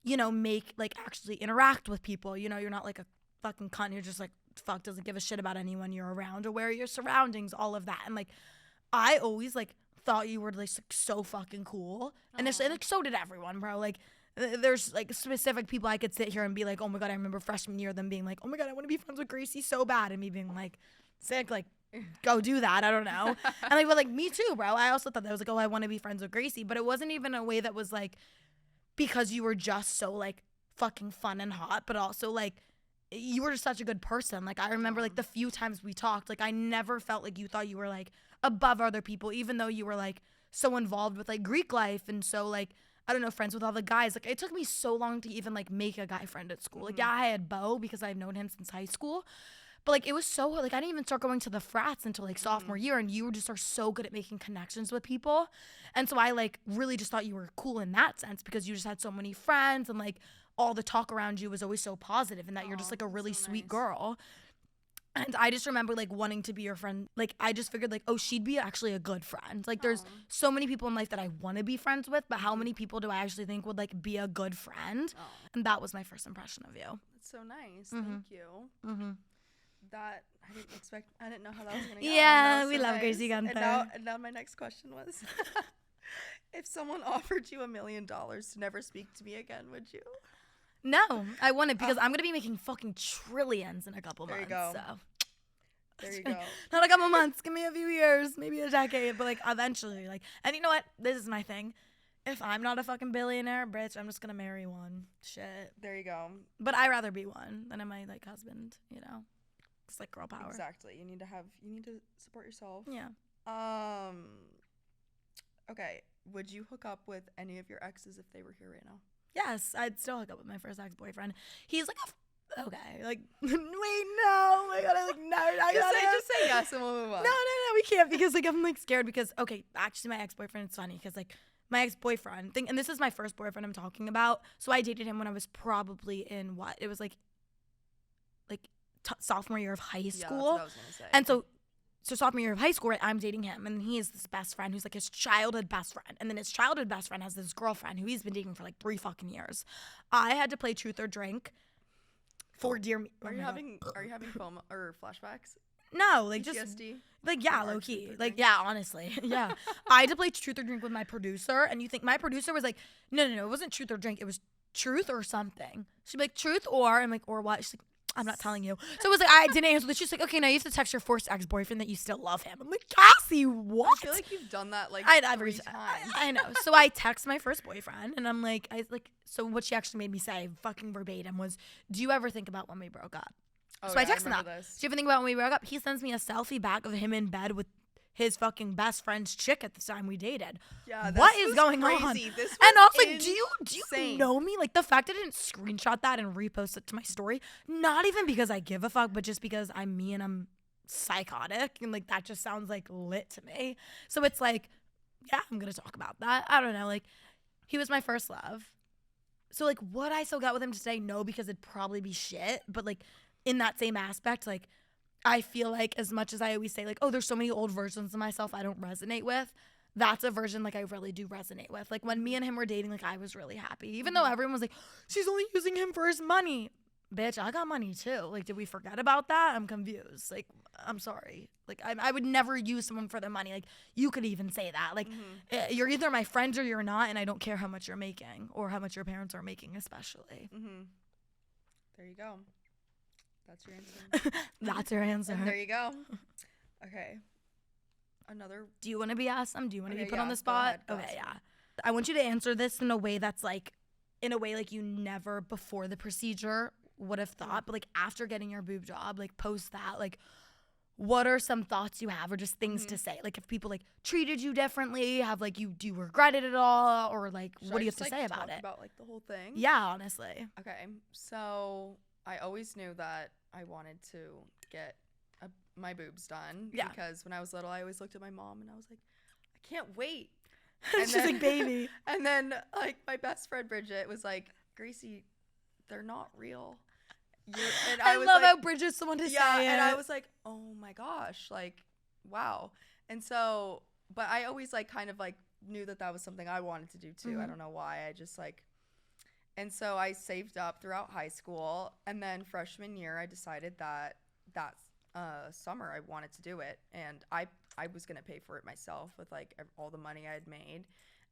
make like actually interact with people? You're not like a fucking cunt. You're just like fuck doesn't give a shit about anyone you're around or where are your surroundings, all of that. And like, I always like thought you were like so fucking cool. And like so did everyone, bro. Like. There's like specific people I could sit here and be like, oh my God, I remember freshman year them being like, oh my God, I want to be friends with Gracie so bad. And me being like, sick, like, go do that. I don't know. And like, but like me too, bro. I also thought that was like, oh, I want to be friends with Gracie. But it wasn't even a way that was like, because you were just so like fucking fun and hot, but also like, you were just such a good person. Like, I remember like the few times we talked, like I never felt like you thought you were like above other people, even though you were like so involved with like Greek life and so like, I don't know, friends with all the guys. Like, it took me so long to even, like, make a guy friend at school. Like, yeah, I had Bo because I've known him since high school. But, like, it was so, like, I didn't even start going to the frats until, like, sophomore year. And you are so good at making connections with people. And so I, like, really just thought you were cool in that sense because you just had so many friends. And, like, all the talk around you was always so positive and that you're just, like, a really sweet girl. And I just remember, like, wanting to be your friend. Like, I just figured, like, oh, she'd be actually a good friend. Like, there's so many people in life that I want to be friends with, but how many people do I actually think would, like, be a good friend? And that was my first impression of you. That's so nice. Thank you. That, I didn't know how that was going to go. Yeah, So we love nice. Gracie Gunther. And now my next question was, if someone offered you $1 million to never speak to me again, would you? No, I wouldn't because I'm going to be making fucking trillions in a couple months. There you go. So. There you go. Not a couple months. Give me a few years, maybe a decade, but like eventually, like, and you know what? This is my thing. If I'm not a fucking billionaire, bitch, I'm just gonna marry one. Shit. There you go. But I'd rather be one than my like husband. It's like girl power. Exactly. You need to support yourself. Yeah. Okay. Would you hook up with any of your exes if they were here right now? Yes, I'd still hook up with my first ex-boyfriend. He's like okay, like, wait, no, oh my God, I like, no, Just say yes and we'll move on. No, we can't because, like, I'm, like, scared because, okay, actually, my ex-boyfriend, it's funny because, like, my ex-boyfriend, and this is my first boyfriend I'm talking about, so I dated him when I was probably in, it was, like sophomore year of high school. Yeah, that's what I was gonna say. And so sophomore year of high school, right, I'm dating him, and he has this best friend who's, like, his childhood best friend, and then his childhood best friend has this girlfriend who he's been dating for, like, 3 fucking years. I had to play truth or drink. For dear me. Are you having FOMO or flashbacks? No, like just PTSD? like yeah, From our low Truth key. or Like Drink? yeah, honestly. Yeah. I had to play Truth or Drink with my producer, and you think my producer was like, no, it wasn't Truth or Drink. It was Truth or something. She'd be like, Truth or, I'm like, or what? She's like, I'm not telling you. So it was like, I didn't answer. She's like, okay, now you have to text your forced ex-boyfriend that you still love him. I'm like, Cassie, what? I feel like you've done that like Every 3 time. times. I know. So I text my first boyfriend, and I'm like, so what she actually made me say, fucking verbatim, was, do you ever think about when we broke up? Oh, So I yeah, text him that. remember this. Do you ever think about when we broke up? He sends me a selfie back of him in bed with his fucking best friend's chick at the time we dated. Yeah, What this is was going on? crazy. This And was also, do you insane. know me? Like the fact I didn't screenshot that and repost it to my story, not even because I give a fuck, but just because I'm me and I'm psychotic, and like that just sounds like lit to me. So it's like, yeah, I'm gonna talk about that. I don't know, like he was my first love. So like would I still get with him today? No, because it'd probably be shit. But like in that same aspect, like I feel like as much as I always say like, oh, there's so many old versions of myself I don't resonate with, that's a version like I really do resonate with. Like when me and him were dating, like I was really happy. Even though everyone was like, she's only using him for his money. Bitch, I got money too. Like, did we forget about that? I'm confused. Like, I'm sorry. Like, I would never use someone for their money. Like, you could even say that. Like, you're either my friend or you're not, and I don't care how much you're making or how much your parents are making, especially. There you go. That's your answer. That's your answer. And there you go. Okay. Another. Do you want to be asked some? Do you want to Okay, be put yeah, on the go spot? ahead, go Okay, ask me. yeah. I want you to answer this in a way that's like, you never before the procedure would have thought, but like after getting your boob job, like post that, like what are some thoughts you have or just things to say? Like if people like treated you differently, do you regret it at all? Or like, Should what do I you have just, to say about talk it? About like the whole thing? Yeah, honestly. Okay. So I always knew that I wanted to get my boobs done. Yeah. Because when I was little, I always looked at my mom and I was like, I can't wait. She's like, baby. And then like my best friend Bridget was like, Gracie, they're not real. And I was love like, how Bridget's someone to say it. and I was like, oh my gosh, like, wow. And so, but I always like kind of like knew that was something I wanted to do too. I don't know why. I just like, and so I saved up throughout high school, and then freshman year I decided that summer I wanted to do it, and I was gonna pay for it myself with like all the money I had made.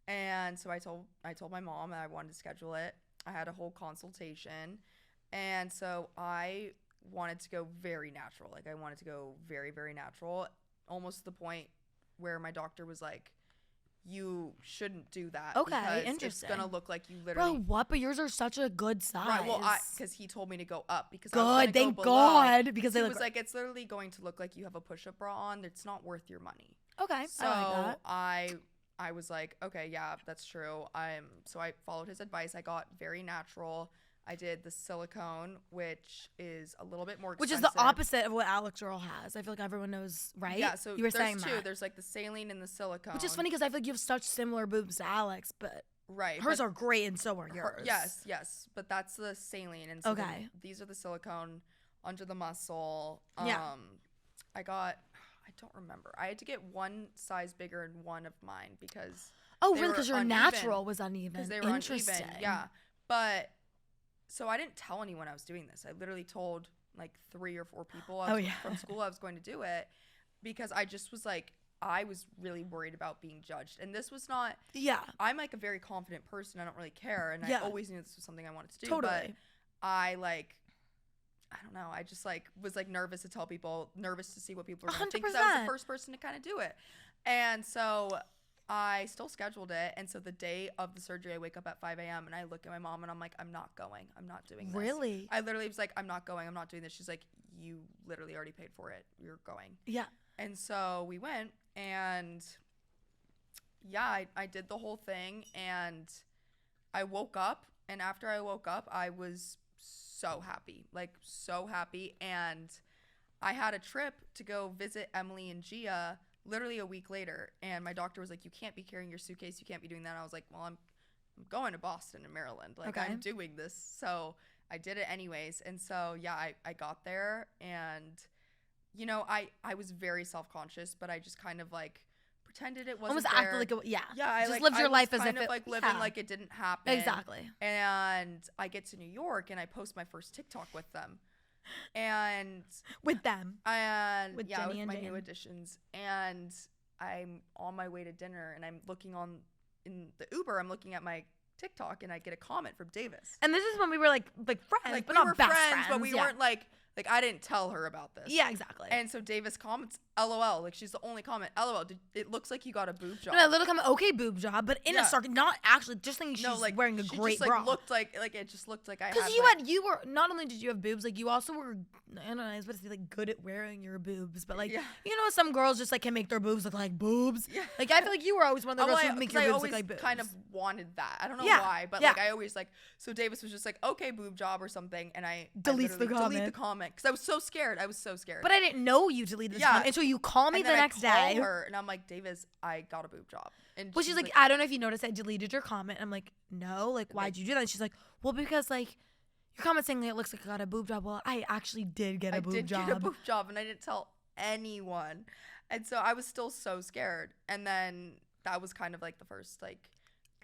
And so I told my mom that I wanted to schedule it. I had a whole consultation. And so I wanted to go very natural. Like I wanted to go very, very natural, almost to the point where my doctor was like, you shouldn't do that. Okay, because interesting. It's going to look like you literally. Bro, what? But yours are such a good size. Right, well, because he told me to go up. Because I was Good, gonna thank go below. God. Because they he look was like, it's literally going to look like you have a push-up bra on. It's not worth your money. okay. So I like that. I was like, okay, yeah, that's true. So I followed his advice. I got very natural. I did the silicone, which is a little bit more expensive. Which is the opposite of what Alex Earl has. I feel like everyone knows, right? Yeah, so you were there's saying two. that. There's like the saline and the silicone. Which is funny because I feel like you have such similar boobs to Alex, but right, hers are great and so are yours. Yes, but that's the saline, and so Okay. these are the silicone under the muscle. Yeah. I don't remember. I had to get one size bigger in one of mine because Oh, they really? were Because your uneven. natural was uneven. Because they were Interesting. uneven. Yeah, but so I didn't tell anyone I was doing this. I literally told like 3 or 4 people from school I was going to do it because I just was like, I was really worried about being judged. And this was not, Yeah. I'm like a very confident person. I don't really care. And Yeah. I always knew this was something I wanted to do. Totally. But I don't know. I just like was like nervous to tell people, nervous to see what people were going to think. Because I was 100%. the first person to kind of do it. And so I still scheduled it. And so the day of the surgery, I wake up at 5 a.m. and I look at my mom and I'm like, I'm not going. I'm not doing this. Really? I literally was like, I'm not going. I'm not doing this. She's like, you literally already paid for it. You're going. Yeah. And so we went, and yeah, I did the whole thing, and I woke up, and after I woke up, I was so happy, and I had a trip to go visit Emily and Gia literally a week later, and my doctor was like, you can't be carrying your suitcase, you can't be doing that. And I was like, well, I'm going to Boston and Maryland, like Okay. I'm doing this, so I did it anyways. And so yeah, I got there, and you know, I was very self-conscious, but I just kind of like pretended it wasn't Almost there. acted like it, yeah. Yeah, I just like, lived I your was life as kind if of it like living yeah. like it didn't happen. Exactly. And I get to New York and I post my first TikTok with them. And with them. And with yeah, Jenny with and my Jane. new additions. And I'm on my way to dinner, and I'm looking in the Uber. I'm looking at my TikTok, and I get a comment from Davis. And this is when we were like friends, Like but we not were best friends, but we yeah. weren't like I didn't tell her about this. Yeah, exactly. And so Davis comments, LOL. Like, she's the only comment. LOL. It looks like you got a boob job. No, a little comment, okay, boob job, but in a circle, not actually, just thinking she's wearing a great just, bra. looked like it just looked like I had. Because you were, not only did you have boobs, like, you also were, I don't know, I was supposed to be, like, good at wearing your boobs, but, like, you know, some girls just, like, can make their boobs look like boobs. Yeah. Like, I feel like you were always one of the girls who would make your boobs look like boobs. I always kind of wanted that. I don't know why, but, like, I always, like, so Davis was just like, okay, boob job or something, and I delete the comment. Because I was so scared. I was so scared. But I didn't know you deleted the comment until you call me the next day. I call her, and I'm like, Davis, I got a boob job. And she's like, I don't know if you noticed I deleted your comment. I'm like, no, like, why'd you do that? And she's like, well, because, like, your comment saying that it looks like I got a boob job. Well, I actually did get a boob job. I did get a boob job, and I didn't tell anyone. And so I was still so scared. And then that was kind of, like, the first, like,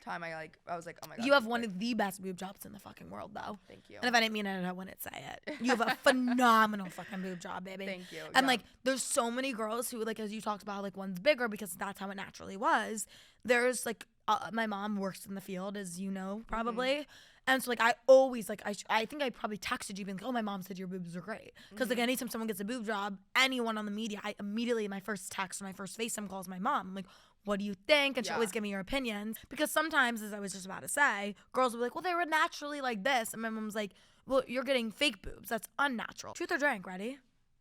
time I was like, oh my god. You have one of the best boob jobs in the fucking world, though. Thank you. And if I didn't mean it, I wouldn't say it. You have a phenomenal fucking boob job, baby. Thank you. And like, there's so many girls who, like, as you talked about, like, one's bigger because that's how it naturally was. There's like, my mom works in the field, as you know, probably. Mm-hmm. And so, like, I always, like, I think I probably texted you being like, oh, my mom said your boobs are great. Because, like, anytime someone gets a boob job, anyone on the media, I immediately, my first text or my first FaceTime calls my mom. I'm like, what do you think? And she always give me her opinions. Because sometimes, as I was just about to say, girls will be like, well, they were naturally like this. And my mom's like, well, you're getting fake boobs. That's unnatural. Truth or drink, ready?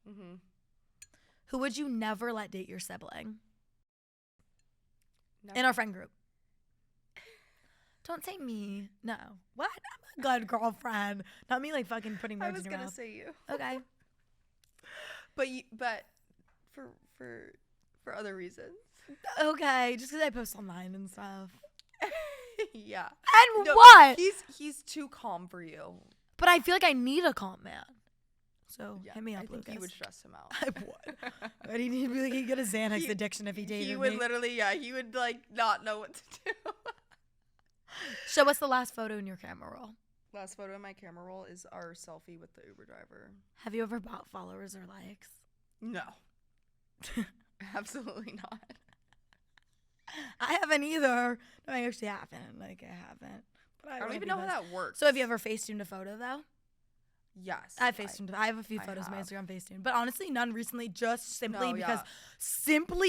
Mm-hmm. Who would you never let date your sibling? Never. In our friend group. Don't say me. No. What? I'm a good girlfriend. Not me, like, fucking putting words in your mouth. I was gonna say you. Okay. but for other reasons. Okay, just because I post online and stuff. Yeah. And no, what? He's too calm for you. But I feel like I need a calm man. So hit me up, Lucas. I think you would stress him out. I would. But he'd be like, he'd get a Xanax addiction if he dated me. He would literally, he would, like, not know what to do. So what's the last photo in your camera roll? Last photo in my camera roll is our selfie with the Uber driver. Have you ever bought followers or likes? No. Absolutely not. I haven't either. No, I actually haven't. Like, I haven't. But I don't even know how that works. So have you ever Facetuned a photo, though? Yes. I have a few photos of my Instagram Facetune, but honestly, none recently. Just simply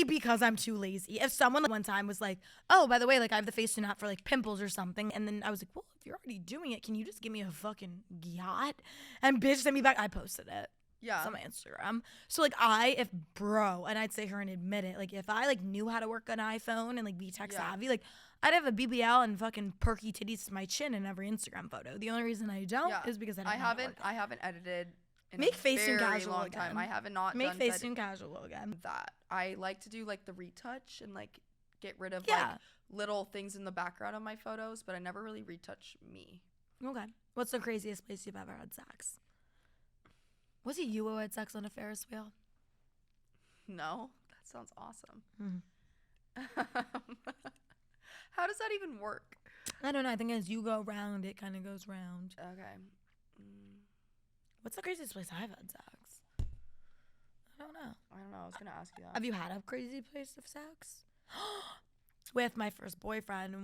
because I'm too lazy. If someone one time was like, "Oh, by the way, like I have the Facetune app for like pimples or something," and then I was like, "Well, if you're already doing it, can you just give me a fucking yacht?" And bitch sent me back. I posted it. Yeah. It's on my Instagram. So like and I'd say her and admit it. Like if I like knew how to work an iPhone and like be tech savvy, like I'd have a BBL and fucking perky titties to my chin in every Instagram photo. The only reason I don't is because I haven't edited in Make a Facetune very casual long again. time. I haven't not Make done Facetune casual again. That I like to do like the retouch and like get rid of like little things in the background of my photos, but I never really retouch me. Okay. What's the craziest place you've ever had sex? Was it you who had sex on a Ferris wheel? No, that sounds awesome. How does that even work? I don't know. I think as you go round, it kind of goes round. Okay. What's the craziest place I've had sex? I don't know. I was going to ask you that. Have you had a crazy place of sex? With my first boyfriend,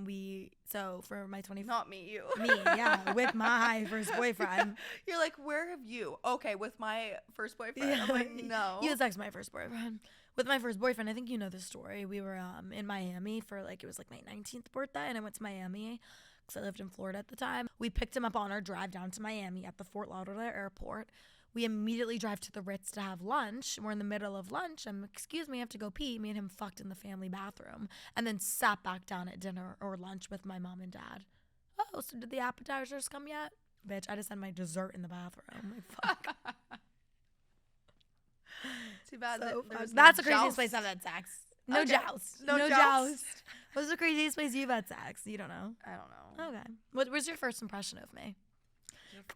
for my 20. Not me, you. Me, yeah, with my first boyfriend. You're like, where have you? Okay, with my first boyfriend. Yeah. I'm like, no. You had sex with my first boyfriend. With my first boyfriend, I think you know this story. We were in Miami for it was my 19th birthday, and I went to Miami because I lived in Florida at the time. We picked him up on our drive down to Miami at the Fort Lauderdale airport. We immediately drive to the Ritz to have lunch. We're in the middle of lunch. Excuse me, I have to go pee. Me and him fucked in the family bathroom and then sat back down at dinner or lunch with my mom and dad. Oh, so did the appetizers come yet? Bitch, I just had my dessert in the bathroom. Like, fuck. Too bad. So that's the craziest place I've had sex. No joust. No joust. What's the craziest place you've had sex? You don't know. I don't know. Okay. What was your first impression of me?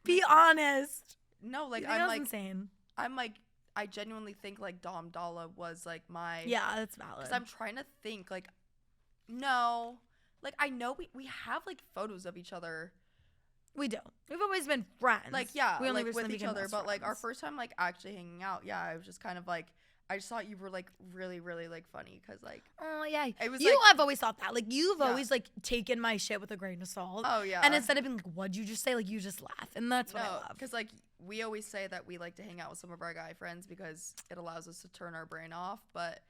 Be honest. No, like I'm like insane. I'm like I genuinely think like Dolla was like my that's valid. Because I'm trying to think like no, like I know we have like photos of each other, We do. We've always been friends. Like, yeah, we only like recently with each became other. best But like our friends. first time like actually hanging out, yeah, I was just kind of like, I just thought you were like really, really like funny because like, Oh yeah, it was you. like, I've always thought that. Like you've Yeah. always like taken my shit with a grain of salt. oh yeah, And instead of being like, "What'd you just say?" Like you just laugh, and that's what I no, love. because like we always say that we like to hang out with some of our guy friends because it allows us to turn our brain off, but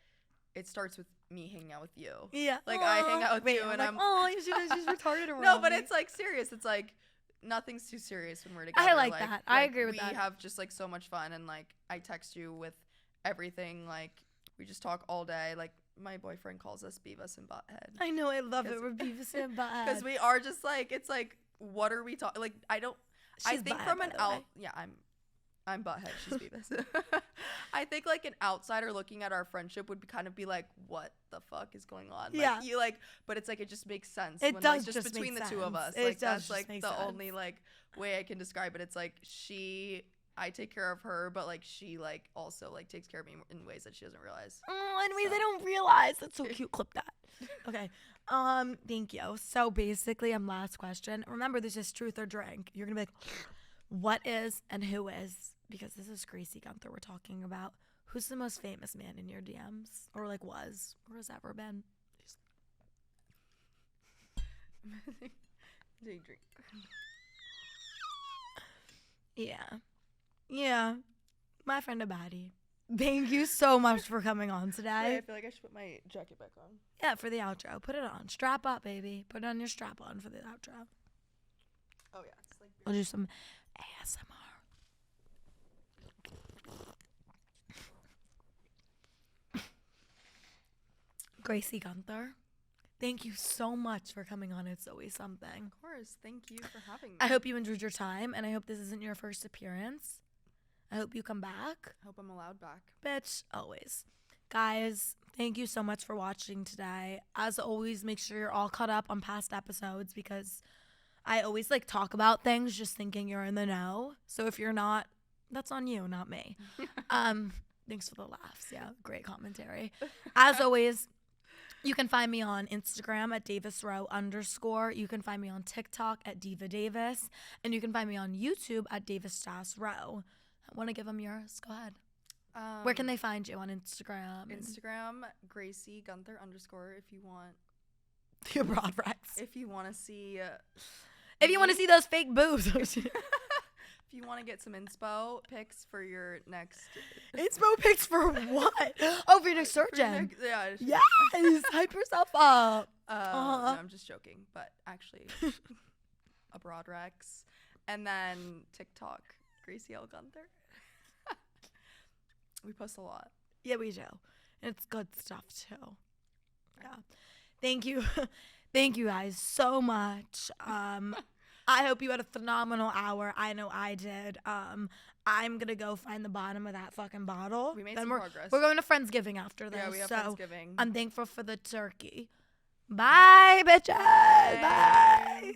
it starts with me hanging out with you. Yeah. Like, I hang out with Wait, you and like, I'm- oh, she's retarded around No, but me. it's like serious. It's like nothing's too serious when we're together. I like that. I agree with that. We have just like so much fun, and like I text you with everything. Like we just talk all day. Like my boyfriend calls us Beavis and Butthead I know. I love it. 'Cause- We're Beavis and Butthead. because we are just like, it's like, what are we talking? Like I don't. I She's think Butthead, from by an the out. way. Yeah, I'm Butthead. She's Beavis. I think like an outsider looking at our friendship would kind of be like, what the fuck is going on? Like, Yeah. you like, but it's like it just makes sense. It when, does like, just between make the two of sense. us. It Like does that's just like make the sense. only like way I can describe it. It's like I take care of her, but like she like also like takes care of me in ways that she doesn't realize. Oh, in ways So. I don't realize. That's so cute. Clip that. Okay. Thank you. So basically, last question. Remember, this is truth or drink. You're gonna be like, what is and who is? Because this is Gracie Gunther we're talking about. Who's the most famous man in your DMs, or like was, or has ever been? Drink. Yeah. My friend Abadi. Thank you so much for coming on Wait, today. I feel like I should put my jacket back on. Yeah, for the outro. Put it on. Strap up, baby. Put on your strap on for the outro. Oh yeah, it's like. I'll do some ASMR. Gracie Gunther, thank you so much for coming on It's Always Something. Of course, thank you for having me. I hope you enjoyed your time, and I hope this isn't your first appearance. I hope you come back. Hope I'm allowed back. Bitch, always. Guys, thank you so much for watching today. As always, make sure you're all caught up on past episodes because I always like talk about things just thinking you're in the know. So if you're not, that's on you, not me. Thanks for the laughs. Yeah, great commentary. As always, you can find me on Instagram at DavisRow_. You can find me on TikTok at Diva Davis. And you can find me on YouTube at Davis_Row. Want to give them yours? Go ahead. Where can they find you on Instagram? Instagram, Gracie Gunther _ if you want. Your broad Rex. If you want to see. If you want to see those fake boobs. If you want to get some inspo pics for your next. Inspo pics for what? Oh, for your next for your surgeon. next- yeah. Yes. Hype yourself up. No, I'm just joking, but actually, a broad Rex, and then TikTok, Gracie L Gunther. We post a lot. Yeah, we do. It's good stuff too. Yeah. Thank you. Thank you guys so much. I hope you had a phenomenal hour. I know I did. I'm gonna go find the bottom of that fucking bottle. We made Then some progress. We're going to Friendsgiving after this. Yeah, we have so Friendsgiving. I'm thankful for the turkey. Bye, bitches. Bye.